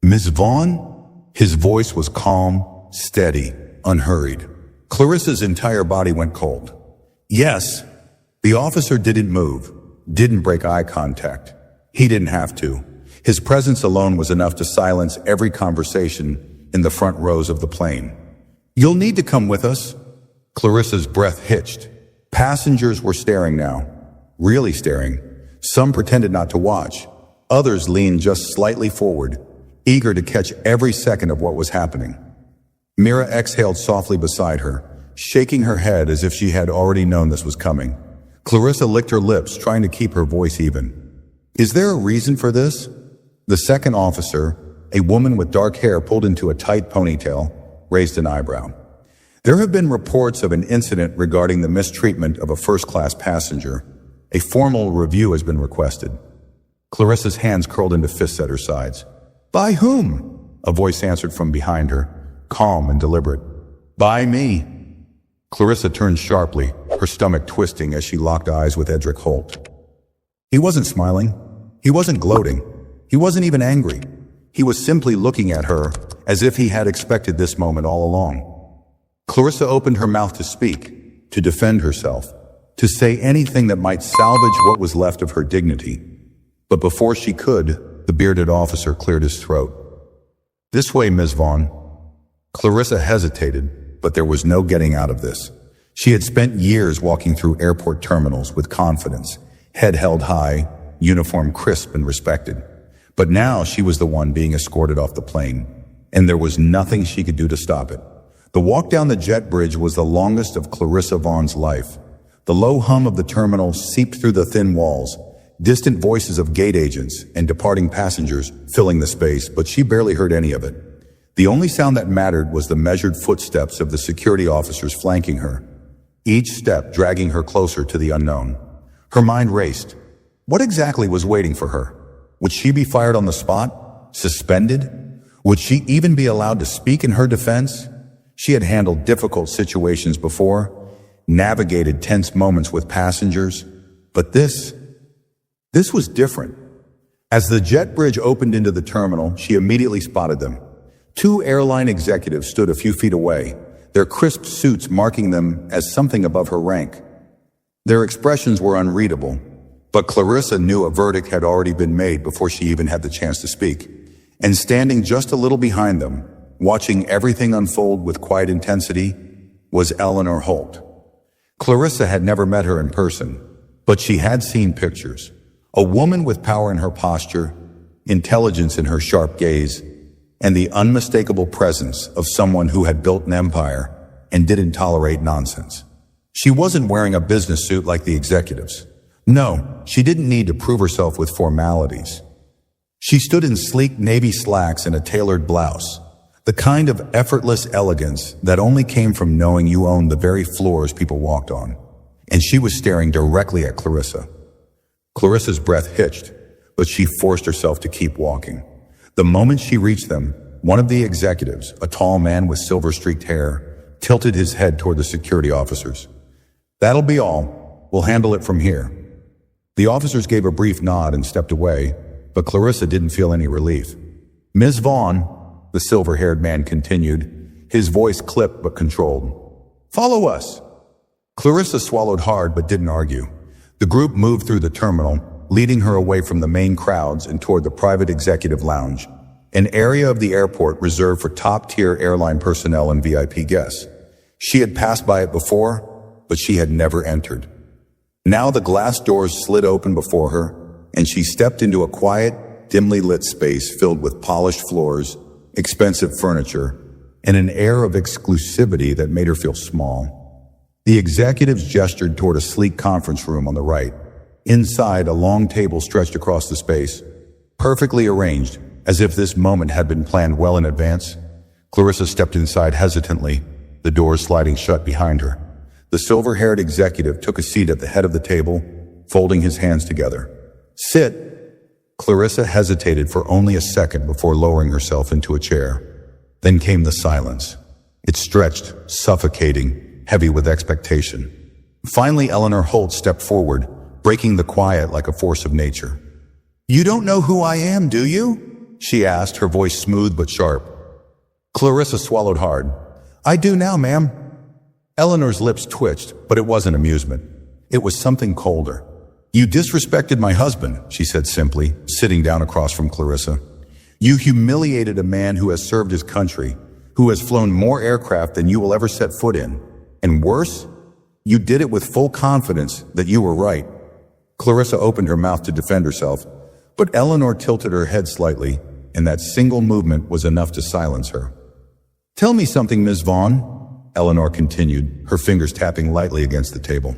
S1: Miss Vaughn? His voice was calm, steady, unhurried. Clarissa's entire body went cold. Yes. The officer didn't move, didn't break eye contact. He didn't have to. His presence alone was enough to silence every conversation in the front rows of the plane. You'll need to come with us. Clarissa's breath hitched. Passengers were staring now. Really staring. Some pretended not to watch. Others leaned just slightly forward, eager to catch every second of what was happening. Mira exhaled softly beside her, shaking her head as if she had already known this was coming. Clarissa licked her lips, trying to keep her voice even. Is there a reason for this? The second officer, a woman with dark hair pulled into a tight ponytail, raised an eyebrow. There have been reports of an incident regarding the mistreatment of a first-class passenger. A formal review has been requested. Clarissa's hands curled into fists at her sides. By whom? A voice answered from behind her, calm and deliberate. By me. Clarissa turned sharply, her stomach twisting as she locked eyes with Edric Holt. He wasn't smiling. He wasn't gloating. He wasn't even angry. He was simply looking at her as if he had expected this moment all along. Clarissa opened her mouth to speak, to defend herself, to say anything that might salvage what was left of her dignity. But before she could, the bearded officer cleared his throat. This way, Ms. Vaughn. Clarissa hesitated, but there was no getting out of this. She had spent years walking through airport terminals with confidence, head held high, uniform crisp and respected. But now she was the one being escorted off the plane, and there was nothing she could do to stop it. The walk down the jet bridge was the longest of Clarissa Vaughn's life. The low hum of the terminal seeped through the thin walls, distant voices of gate agents and departing passengers filling the space, but she barely heard any of it. The only sound that mattered was the measured footsteps of the security officers flanking her, each step dragging her closer to the unknown. Her mind raced. What exactly was waiting for her? Would she be fired on the spot? Suspended? Would she even be allowed to speak in her defense? She had handled difficult situations before, navigated tense moments with passengers, but this was different. As the jet bridge opened into the terminal, she immediately spotted them. Two airline executives stood a few feet away, their crisp suits marking them as something above her rank. Their expressions were unreadable, but Clarissa knew a verdict had already been made before she even had the chance to speak. And standing just a little behind them, watching everything unfold with quiet intensity, was Eleanor Holt. Clarissa had never met her in person, but she had seen pictures. A woman with power in her posture, intelligence in her sharp gaze, and the unmistakable presence of someone who had built an empire and didn't tolerate nonsense. She wasn't wearing a business suit like the executives. No, she didn't need to prove herself with formalities. She stood in sleek navy slacks and a tailored blouse, the kind of effortless elegance that only came from knowing you owned the very floors people walked on. And she was staring directly at Clarissa. Clarissa's breath hitched, but she forced herself to keep walking. The moment she reached them, one of the executives, a tall man with silver-streaked hair, tilted his head toward the security officers. That'll be all. We'll handle it from here. The officers gave a brief nod and stepped away, but Clarissa didn't feel any relief. Ms. Vaughn, the silver-haired man continued, his voice clipped but controlled. Follow us. Clarissa swallowed hard but didn't argue. The group moved through the terminal, leading her away from the main crowds and toward the private executive lounge, an area of the airport reserved for top-tier airline personnel and VIP guests. She had passed by it before, but she had never entered. Now the glass doors slid open before her, and she stepped into a quiet, dimly lit space filled with polished floors, expensive furniture, and an air of exclusivity that made her feel small. The executives gestured toward a sleek conference room on the right. Inside, a long table stretched across the space, perfectly arranged, as if this moment had been planned well in advance. Clarissa stepped inside hesitantly, the doors sliding shut behind her. The silver-haired executive took a seat at the head of the table, folding his hands together. Sit. Clarissa hesitated for only a second before lowering herself into a chair. Then came the silence. It stretched, suffocating, heavy with expectation. Finally, Eleanor Holt stepped forward, breaking the quiet like a force of nature. You don't know who I am, do you? She asked, her voice smooth but sharp. Clarissa swallowed hard. I do now, ma'am. Eleanor's lips twitched, but it wasn't amusement. It was something colder. You disrespected my husband, she said simply, sitting down across from Clarissa. You humiliated a man who has served his country, who has flown more aircraft than you will ever set foot in. And worse, you did it with full confidence that you were right. Clarissa opened her mouth to defend herself, but Eleanor tilted her head slightly, and that single movement was enough to silence her. "Tell me something, Ms. Vaughn," Eleanor continued, her fingers tapping lightly against the table.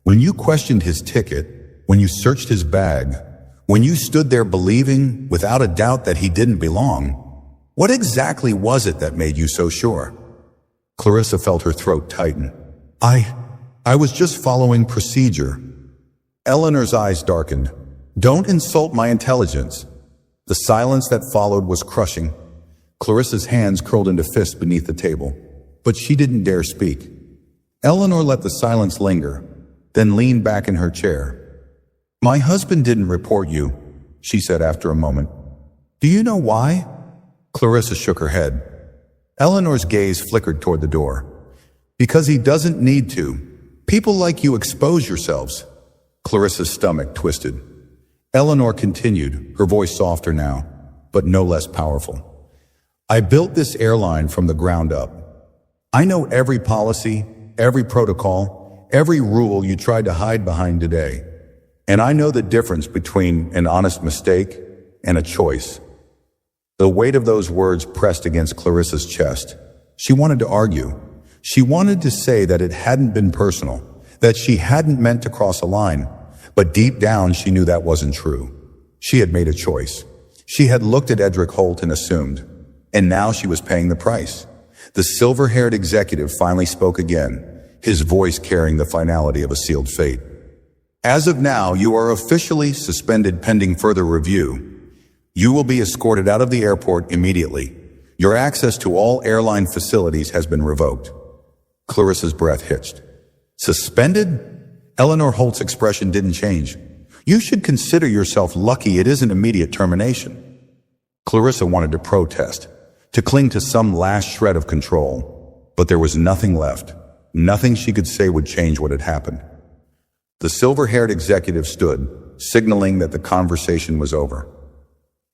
S1: "When you questioned his ticket, when you searched his bag, when you stood there believing, without a doubt, that he didn't belong, what exactly was it that made you so sure?" Clarissa felt her throat tighten. I was just following procedure." Eleanor's eyes darkened. "Don't insult my intelligence." The silence that followed was crushing. Clarissa's hands curled into fists beneath the table, but she didn't dare speak. Eleanor let the silence linger, then leaned back in her chair. "My husband didn't report you," she said after a moment. "Do you know why?" Clarissa shook her head. Eleanor's gaze flickered toward the door. "Because he doesn't need to. People like you expose yourselves." Clarissa's stomach twisted. Eleanor continued, her voice softer now, but no less powerful. "I built this airline from the ground up. I know every policy, every protocol, every rule you tried to hide behind today. And I know the difference between an honest mistake and a choice." The weight of those words pressed against Clarissa's chest. She wanted to argue. She wanted to say that it hadn't been personal, that she hadn't meant to cross a line, but deep down she knew that wasn't true. She had made a choice. She had looked at Edric Holt and assumed, and now she was paying the price. The silver-haired executive finally spoke again, his voice carrying the finality of a sealed fate. "As of now, you are officially suspended pending further review. You will be escorted out of the airport immediately. Your access to all airline facilities has been revoked." Clarissa's breath hitched. "Suspended?" Eleanor Holt's expression didn't change. "You should consider yourself lucky it isn't immediate termination." Clarissa wanted to protest, to cling to some last shred of control, but there was nothing left. Nothing she could say would change what had happened. The silver-haired executive stood, signaling that the conversation was over.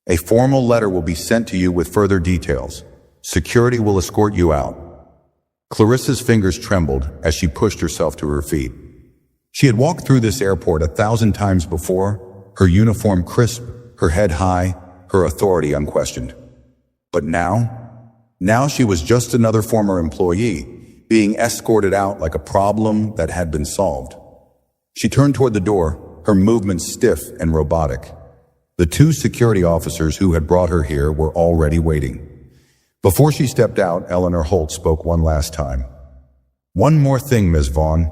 S1: "A formal letter will be sent to you with further details. Security will escort you out." Clarissa's fingers trembled as she pushed herself to her feet. She had walked through this airport 1,000 times before, her uniform crisp, her head high, her authority unquestioned. But now she was just another former employee, being escorted out like a problem that had been solved. She turned toward the door, her movements stiff and robotic. The two security officers who had brought her here were already waiting. Before she stepped out, Eleanor Holt spoke one last time. "One more thing, Ms. Vaughn."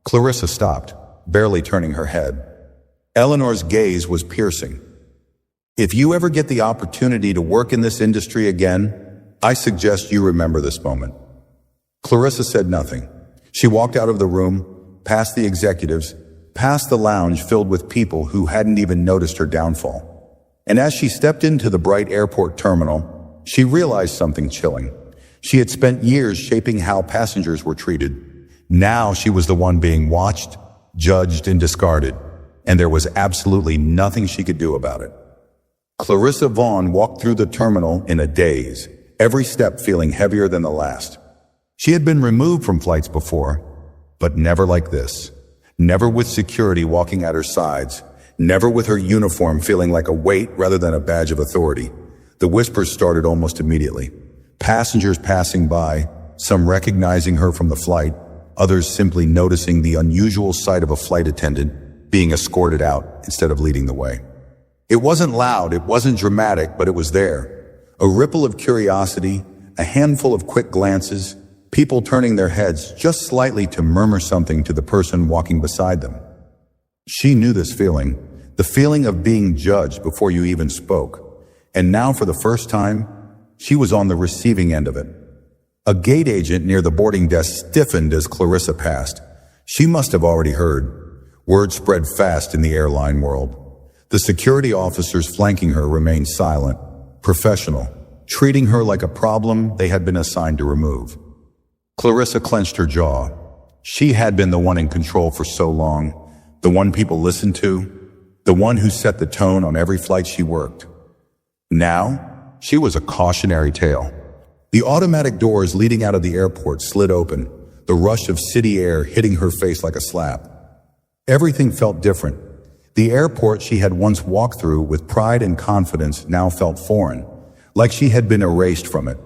S1: Clarissa stopped, barely turning her head. Eleanor's gaze was piercing. "If you ever get the opportunity to work in this industry again, I suggest you remember this moment." Clarissa said nothing. She walked out of the room, past the executives, past the lounge filled with people who hadn't even noticed her downfall. And as she stepped into the bright airport terminal, she realized something chilling. She had spent years shaping how passengers were treated. Now she was the one being watched, judged, and discarded, and there was absolutely nothing she could do about it. Clarissa Vaughn walked through the terminal in a daze, every step feeling heavier than the last. She had been removed from flights before, but never like this. Never with security walking at her sides, never with her uniform feeling like a weight rather than a badge of authority. The whispers started almost immediately. Passengers passing by, some recognizing her from the flight, others simply noticing the unusual sight of a flight attendant being escorted out instead of leading the way. It wasn't loud, it wasn't dramatic, but it was there. A ripple of curiosity, a handful of quick glances, people turning their heads just slightly to murmur something to the person walking beside them. She knew this feeling, the feeling of being judged before you even spoke. And now for the first time, she was on the receiving end of it. A gate agent near the boarding desk stiffened as Clarissa passed. She must have already heard. Word spread fast in the airline world. The security officers flanking her remained silent, professional, treating her like a problem they had been assigned to remove. Clarissa clenched her jaw. She had been the one in control for so long, the one people listened to, the one who set the tone on every flight she worked. Now, she was a cautionary tale. The automatic doors leading out of the airport slid open, the rush of city air hitting her face like a slap. Everything felt different. The airport she had once walked through with pride and confidence now felt foreign, like she had been erased from it.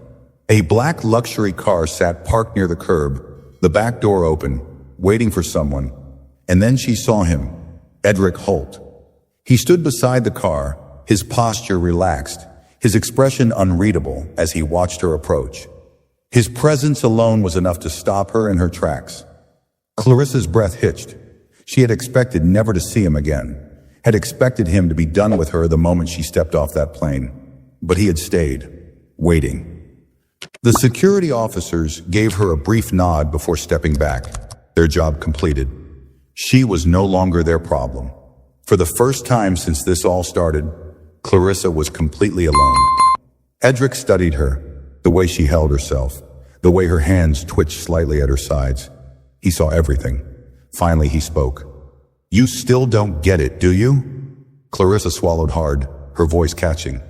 S1: A black luxury car sat parked near the curb, the back door open, waiting for someone, and then she saw him, Edric Holt. He stood beside the car, his posture relaxed, his expression unreadable as he watched her approach. His presence alone was enough to stop her in her tracks. Clarissa's breath hitched. She had expected never to see him again, had expected him to be done with her the moment she stepped off that plane. But he had stayed, waiting. The security officers gave her a brief nod before stepping back, their job completed. She was no longer their problem. For the first time since this all started, Clarissa was completely alone. Edric studied her, the way she held herself, the way her hands twitched slightly at her sides. He saw everything. Finally, he spoke. "You still don't get it, do you?" Clarissa swallowed hard, her voice catching.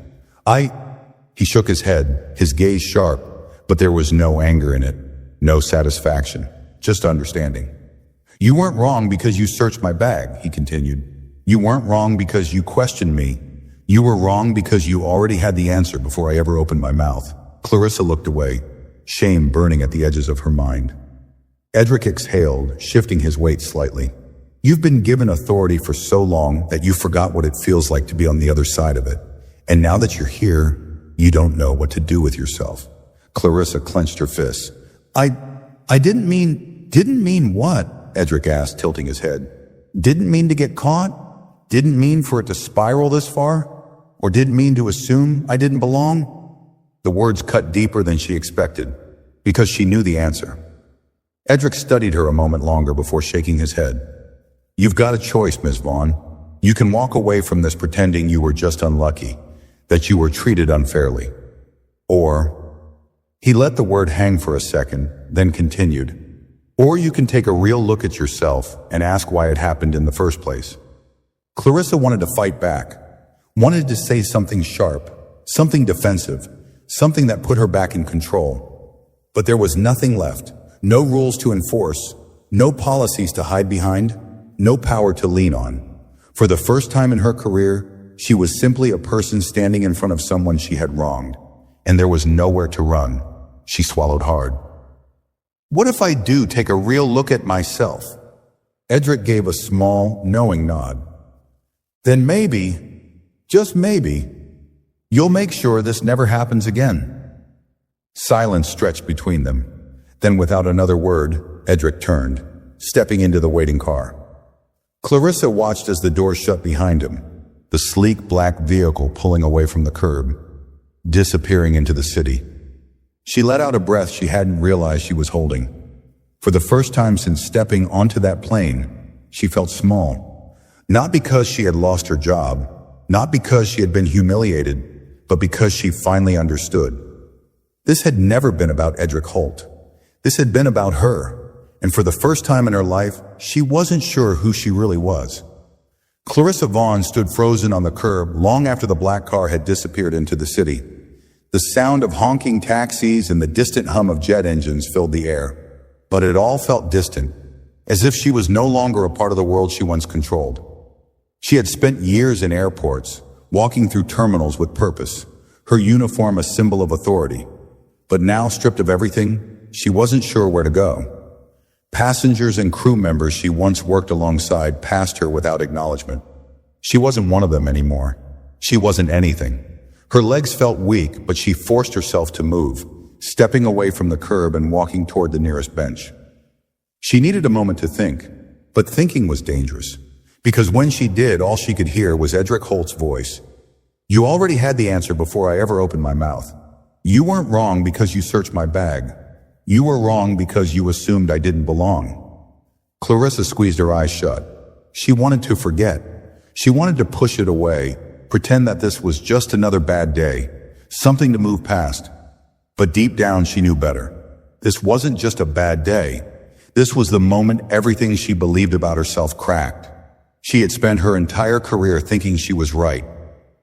S1: He shook his head, his gaze sharp, but there was no anger in it, no satisfaction, just understanding. "You weren't wrong because you searched my bag," he continued. "You weren't wrong because you questioned me. You were wrong because you already had the answer before I ever opened my mouth." Clarissa looked away, shame burning at the edges of her mind. Edric exhaled, shifting his weight slightly. "You've been given authority for so long that you forgot what it feels like to be on the other side of it. And now that you're here, you don't know what to do with yourself." Clarissa clenched her fists. I didn't mean what?" Edric asked, tilting his head. "Didn't mean to get caught? Didn't mean for it to spiral this far? Or didn't mean to assume I didn't belong?" The words cut deeper than she expected, because she knew the answer. Edric studied her a moment longer before shaking his head. "You've got a choice, Miss Vaughn. You can walk away from this pretending you were just unlucky, that you were treated unfairly. Or," he let the word hang for a second, then continued, "or you can take a real look at yourself and ask why it happened in the first place." Clarissa wanted to fight back, wanted to say something sharp, something defensive, something that put her back in control. But there was nothing left, no rules to enforce, no policies to hide behind, no power to lean on. For the first time in her career, she was simply a person standing in front of someone she had wronged, and there was nowhere to run. She swallowed hard. "What if I do take a real look at myself?" Edric gave a small, knowing nod. "Then maybe, just maybe, you'll make sure this never happens again." Silence stretched between them. Then without another word, Edric turned, stepping into the waiting car. Clarissa watched as the door shut behind him, the sleek black vehicle pulling away from the curb, disappearing into the city. She let out a breath she hadn't realized she was holding. For the first time since stepping onto that plane, she felt small. Not because she had lost her job, not because she had been humiliated, but because she finally understood. This had never been about Edric Holt. This had been about her, and for the first time in her life, she wasn't sure who she really was. Clarissa Vaughn stood frozen on the curb long after the black car had disappeared into the city. The sound of honking taxis and the distant hum of jet engines filled the air, but it all felt distant, as if she was no longer a part of the world she once controlled. She had spent years in airports, walking through terminals with purpose, her uniform a symbol of authority. But now, stripped of everything, she wasn't sure where to go. Passengers and crew members she once worked alongside passed her without acknowledgement. She wasn't one of them anymore. She wasn't anything. Her legs felt weak, but she forced herself to move, stepping away from the curb and walking toward the nearest bench. She needed a moment to think, but thinking was dangerous, because when she did, all she could hear was Edric Holt's voice. "You already had the answer before I ever opened my mouth. You weren't wrong because you searched my bag. You were wrong because you assumed I didn't belong." Clarissa squeezed her eyes shut. She wanted to forget. She wanted to push it away, pretend that this was just another bad day, something to move past. But deep down she knew better. This wasn't just a bad day. This was the moment everything she believed about herself cracked. She had spent her entire career thinking she was right,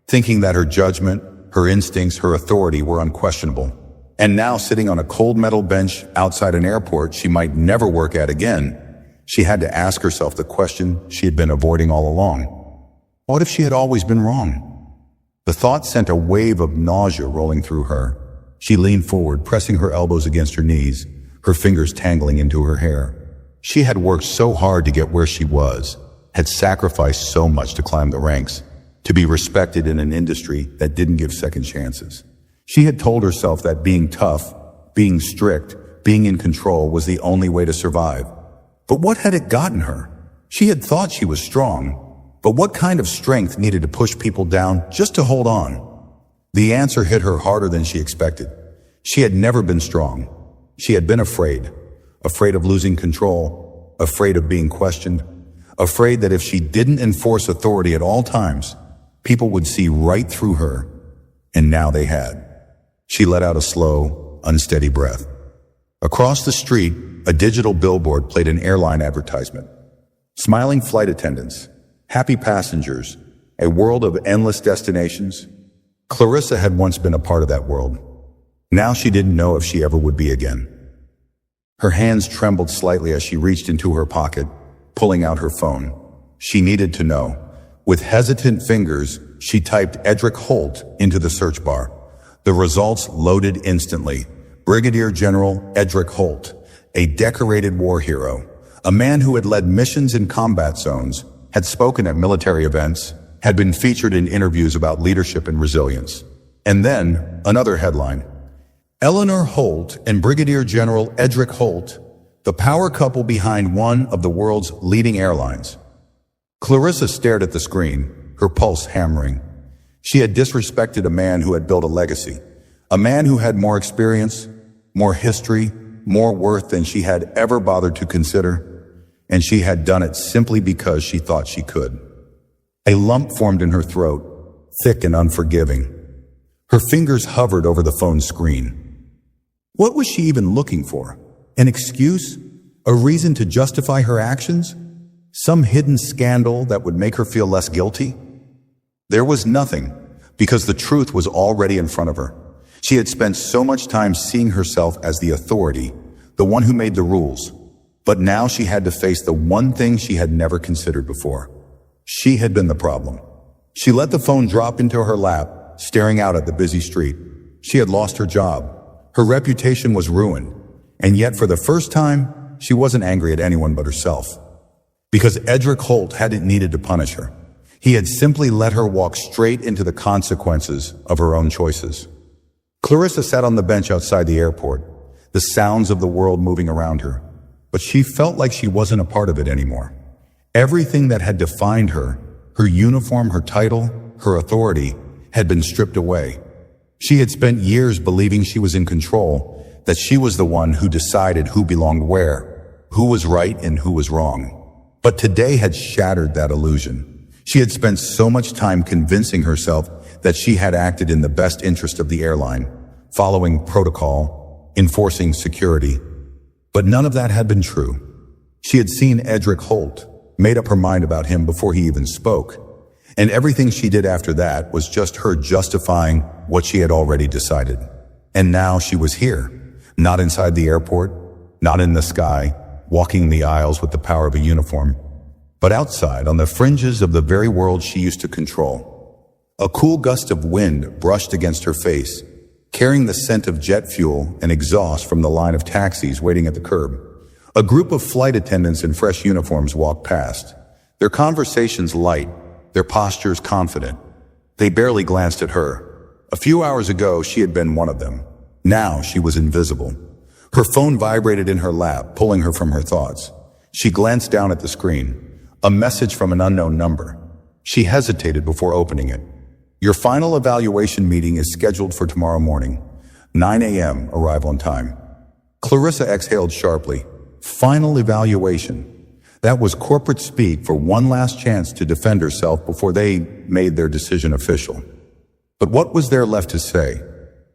S1: thinking that her judgment, her instincts, her authority were unquestionable. And now, sitting on a cold metal bench outside an airport she might never work at again, she had to ask herself the question she had been avoiding all along. What if she had always been wrong? The thought sent a wave of nausea rolling through her. She leaned forward, pressing her elbows against her knees, her fingers tangling into her hair. She had worked so hard to get where she was, had sacrificed so much to climb the ranks, to be respected in an industry that didn't give second chances. She had told herself that being tough, being strict, being in control was the only way to survive. But what had it gotten her? She had thought she was strong, but what kind of strength needed to push people down just to hold on? The answer hit her harder than she expected. She had never been strong. She had been afraid of losing control, afraid of being questioned, afraid that if she didn't enforce authority at all times, people would see right through her. And now they had. She let out a slow, unsteady breath. Across the street, a digital billboard played an airline advertisement. Smiling flight attendants, happy passengers, a world of endless destinations. Clarissa had once been a part of that world. Now she didn't know if she ever would be again. Her hands trembled slightly as she reached into her pocket, pulling out her phone. She needed to know. With hesitant fingers, she typed Edric Holt into the search bar. The results loaded instantly. Brigadier General Edric Holt, a decorated war hero, a man who had led missions in combat zones, had spoken at military events, had been featured in interviews about leadership and resilience. And then, another headline. Eleanor Holt and Brigadier General Edric Holt, the power couple behind one of the world's leading airlines. Clarissa stared at the screen, her pulse hammering. She had disrespected a man who had built a legacy, a man who had more experience, more history, more worth than she had ever bothered to consider, and she had done it simply because she thought she could. A lump formed in her throat, thick and unforgiving. Her fingers hovered over the phone screen. What was she even looking for? An excuse? A reason to justify her actions? Some hidden scandal that would make her feel less guilty? There was nothing, because the truth was already in front of her. She had spent so much time seeing herself as the authority, the one who made the rules. But now she had to face the one thing she had never considered before. She had been the problem. She let the phone drop into her lap, staring out at the busy street. She had lost her job. Her reputation was ruined. And yet, for the first time, she wasn't angry at anyone but herself. Because Edric Holt hadn't needed to punish her. He had simply let her walk straight into the consequences of her own choices. Clarissa sat on the bench outside the airport, the sounds of the world moving around her. But she felt like she wasn't a part of it anymore. Everything that had defined her, her uniform, her title, her authority, had been stripped away. She had spent years believing she was in control, that she was the one who decided who belonged where, who was right and who was wrong. But today had shattered that illusion. She had spent so much time convincing herself that she had acted in the best interest of the airline, following protocol, enforcing security. But none of that had been true. She had seen Edric Holt, made up her mind about him before he even spoke. And everything she did after that was just her justifying what she had already decided. And now she was here, not inside the airport, not in the sky, walking the aisles with the power of a uniform, but outside on the fringes of the very world she used to control. A cool gust of wind brushed against her face, carrying the scent of jet fuel and exhaust from the line of taxis waiting at the curb. A group of flight attendants in fresh uniforms walked past, their conversations light, their postures confident. They barely glanced at her. A few hours ago, she had been one of them. Now she was invisible. Her phone vibrated in her lap, pulling her from her thoughts. She glanced down at the screen. A message from an unknown number. She hesitated before opening it. Your final evaluation meeting is scheduled for tomorrow morning. 9 a.m. Arrive on time. Clarissa exhaled sharply. Final evaluation. That was corporate speak for one last chance to defend herself before they made their decision official. But what was there left to say?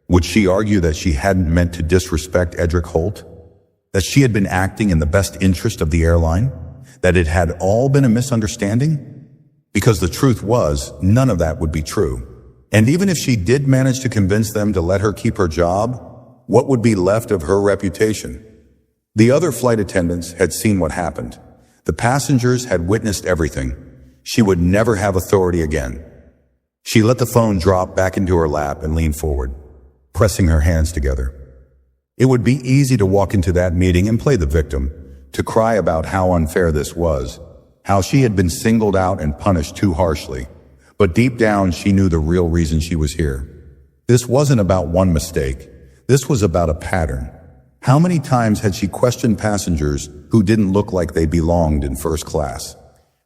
S1: Would she argue that she hadn't meant to disrespect Edric Holt? That she had been acting in the best interest of the airline? That it had all been a misunderstanding? Because the truth was, none of that would be true. And even if she did manage to convince them to let her keep her job, What would be left of her reputation? The other flight attendants had seen what happened. The passengers had witnessed everything. She would never have authority again. She let the phone drop back into her lap and leaned forward, pressing her hands together. It would be easy to walk into that meeting and play the victim, to cry about how unfair this was, how she had been singled out and punished too harshly. But deep down, she knew the real reason she was here. This wasn't about one mistake. This was about a pattern. How many times had she questioned passengers who didn't look like they belonged in first class?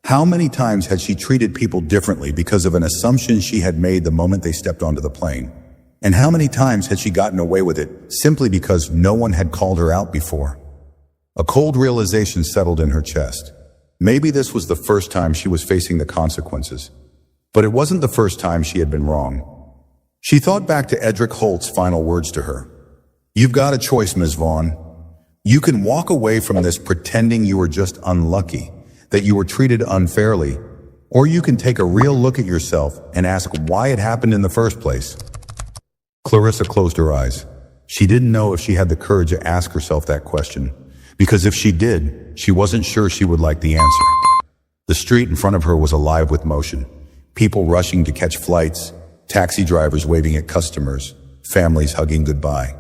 S1: How many times had she treated people differently because of an assumption she had made the moment they stepped onto the plane? And how many times had she gotten away with it simply because no one had called her out before? A cold realization settled in her chest. Maybe this was the first time she was facing the consequences. But it wasn't the first time she had been wrong. She thought back to Edric Holt's final words to her. "You've got a choice, Ms. Vaughn. You can walk away from this pretending you were just unlucky, that you were treated unfairly, or you can take a real look at yourself and ask why it happened in the first place." Clarissa closed her eyes. She didn't know if she had the courage to ask herself that question, because if she did, she wasn't sure she would like the answer. The street in front of her was alive with motion. People rushing to catch flights, taxi drivers waving at customers, families hugging goodbye.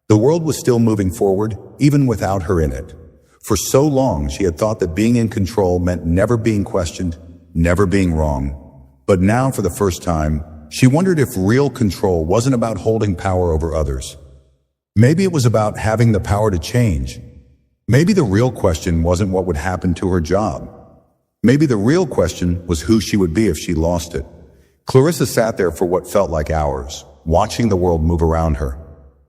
S1: The world was still moving forward, even without her in it. For so long, she had thought that being in control meant never being questioned, never being wrong. But now, for the first time, she wondered if real control wasn't about holding power over others. Maybe it was about having the power to change. Maybe the real question wasn't what would happen to her job. Maybe the real question was who she would be if she lost it. Clarissa sat there for what felt like hours, watching the world move around her.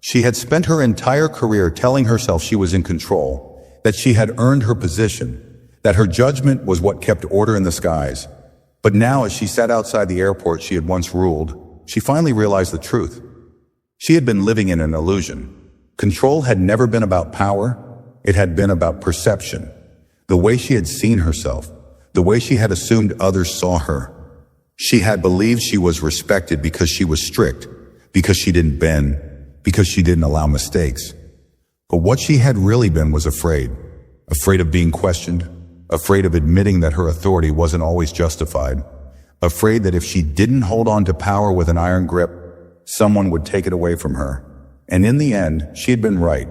S1: She had spent her entire career telling herself she was in control, that she had earned her position, that her judgment was what kept order in the skies. But now, as she sat outside the airport she had once ruled, she finally realized the truth. She had been living in an illusion. Control had never been about power. It had been about perception. The way she had seen herself, the way she had assumed others saw her. She had believed she was respected because she was strict, because she didn't bend, because she didn't allow mistakes. But what she had really been was afraid of being questioned, afraid of admitting that her authority wasn't always justified, afraid that if she didn't hold on to power with an iron grip, someone would take it away from her. And in the end, she had been right.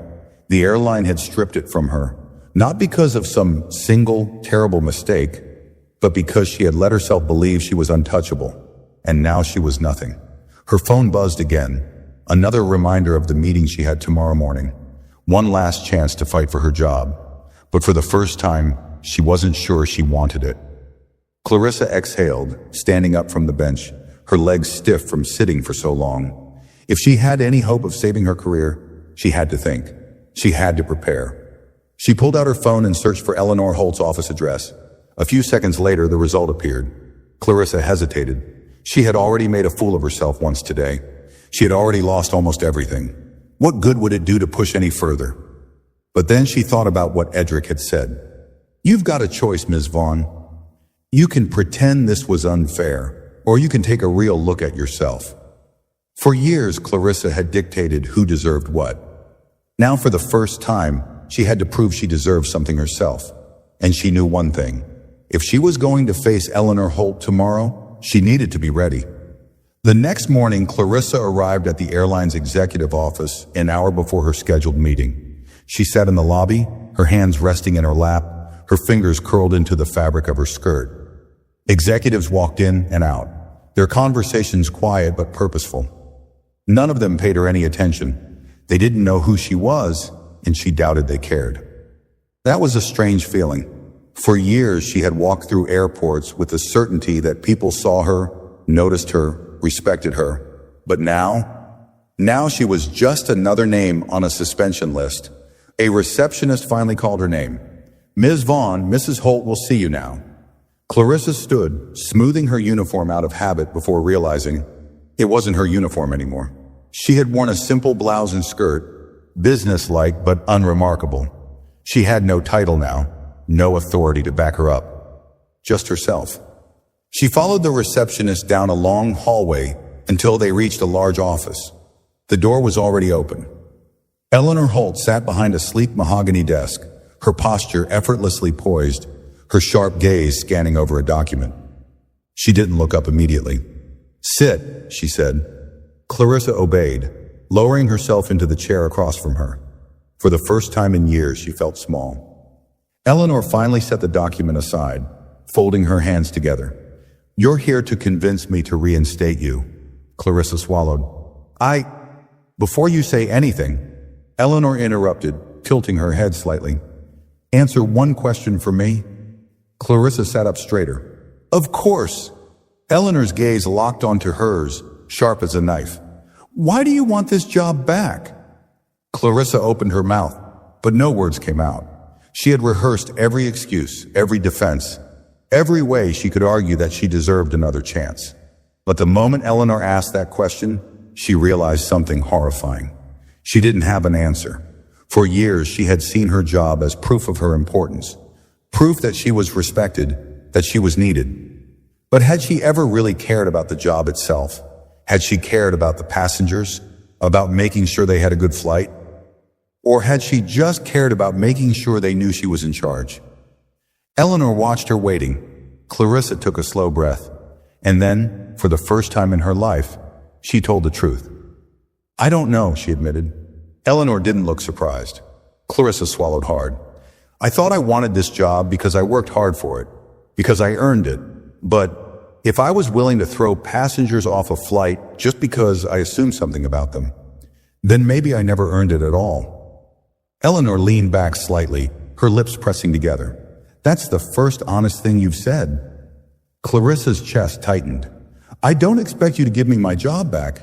S1: The airline had stripped it from her, not because of some single, terrible mistake, but because she had let herself believe she was untouchable. And now she was nothing. Her phone buzzed again, another reminder of the meeting she had tomorrow morning. One last chance to fight for her job. But for the first time, she wasn't sure she wanted it. Clarissa exhaled, standing up from the bench, her legs stiff from sitting for so long. If she had any hope of saving her career, she had to think. She had to prepare. She pulled out her phone and searched for Eleanor Holt's office address. A few seconds later, the result appeared. Clarissa hesitated. She had already made a fool of herself once today. She had already lost almost everything. What good would it do to push any further? But then she thought about what Edric had said. "You've got a choice, Ms. Vaughn. You can pretend this was unfair, or you can take a real look at yourself." For years, Clarissa had dictated who deserved what. Now, for the first time, she had to prove she deserved something herself. And she knew one thing. If she was going to face Eleanor Holt tomorrow, she needed to be ready. The next morning, Clarissa arrived at the airline's executive office an hour before her scheduled meeting. She sat in the lobby, her hands resting in her lap, her fingers curled into the fabric of her skirt. Executives walked in and out, their conversations quiet but purposeful. None of them paid her any attention. They didn't know who she was, and she doubted they cared. That was a strange feeling. For years, she had walked through airports with the certainty that people saw her, noticed her, respected her. But now she was just another name on a suspension list. A receptionist finally called her name. "Ms. Vaughn, Mrs. Holt will see you now." Clarissa stood, smoothing her uniform out of habit before realizing it wasn't her uniform anymore. She had worn a simple blouse and skirt, businesslike but unremarkable. She had no title now, no authority to back her up, just herself. She followed the receptionist down a long hallway until they reached a large office. The door was already open. Eleanor Holt sat behind a sleek mahogany desk, her posture effortlessly poised, her sharp gaze scanning over a document. She didn't look up immediately. "Sit," she said. Clarissa obeyed, lowering herself into the chair across from her. For the first time in years, she felt small. Eleanor finally set the document aside, folding her hands together. "You're here to convince me to reinstate you." Clarissa swallowed. Before you say anything," Eleanor interrupted, tilting her head slightly. "Answer one question for me." Clarissa sat up straighter. "Of course." Eleanor's gaze locked onto hers, sharp as a knife. "Why do you want this job back?" Clarissa opened her mouth, but no words came out. She had rehearsed every excuse, every defense, every way she could argue that she deserved another chance. But the moment Eleanor asked that question, she realized something horrifying. She didn't have an answer. For years, she had seen her job as proof of her importance, proof that she was respected, that she was needed. But had she ever really cared about the job itself? Had she cared about the passengers, about making sure they had a good flight? Or had she just cared about making sure they knew she was in charge? Eleanor watched her waiting. Clarissa took a slow breath. And then, for the first time in her life, she told the truth. "I don't know," she admitted. Eleanor didn't look surprised. Clarissa swallowed hard. "I thought I wanted this job because I worked hard for it, because I earned it. But if I was willing to throw passengers off a flight just because I assumed something about them, then maybe I never earned it at all." Eleanor leaned back slightly, her lips pressing together. "That's the first honest thing you've said." Clarissa's chest tightened. "I don't expect you to give me my job back.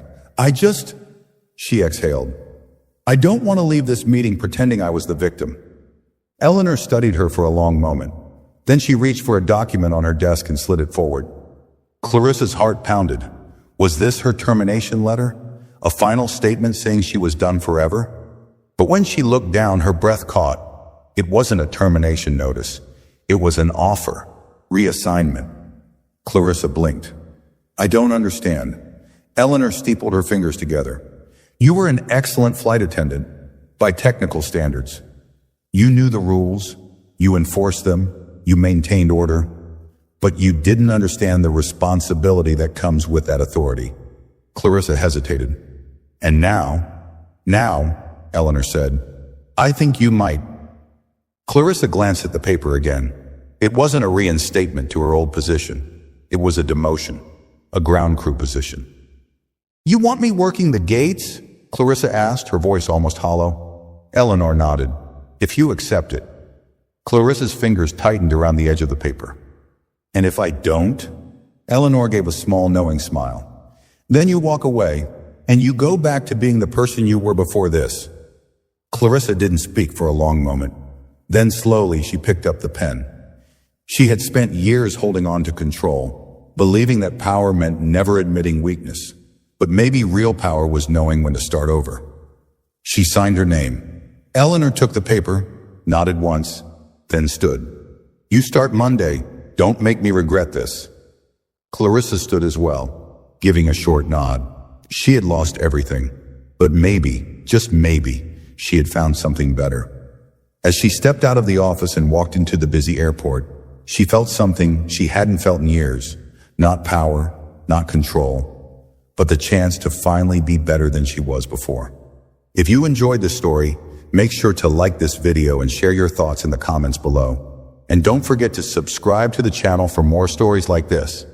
S1: She exhaled. "I don't want to leave this meeting pretending I was the victim." Eleanor studied her for a long moment. Then she reached for a document on her desk and slid it forward. Clarissa's heart pounded. Was this her termination letter? A final statement saying she was done forever? But when she looked down, her breath caught. It wasn't a termination notice. It was an offer. Reassignment. Clarissa blinked. "I don't understand." Eleanor steepled her fingers together. "You were an excellent flight attendant, by technical standards. You knew the rules, you enforced them, you maintained order, but you didn't understand the responsibility that comes with that authority." Clarissa hesitated. "And now, Eleanor said, "I think you might." Clarissa glanced at the paper again. It wasn't a reinstatement to her old position. It was a demotion, a ground crew position. "You want me working the gates?" Clarissa asked, her voice almost hollow. Eleanor nodded. "If you accept it." Clarissa's fingers tightened around the edge of the paper. "And if I don't?" Eleanor gave a small knowing smile. "Then you walk away, and you go back to being the person you were before this." Clarissa didn't speak for a long moment. Then slowly she picked up the pen. She had spent years holding on to control, believing that power meant never admitting weakness. But maybe real power was knowing when to start over. She signed her name. Eleanor took the paper, nodded once, then stood. "You start Monday. Don't make me regret this." Clarissa stood as well, giving a short nod. She had lost everything, but maybe, just maybe, she had found something better. As she stepped out of the office and walked into the busy airport, she felt something she hadn't felt in years. Not power, not control, but the chance to finally be better than she was before. If you enjoyed this story, make sure to like this video and share your thoughts in the comments below. And don't forget to subscribe to the channel for more stories like this.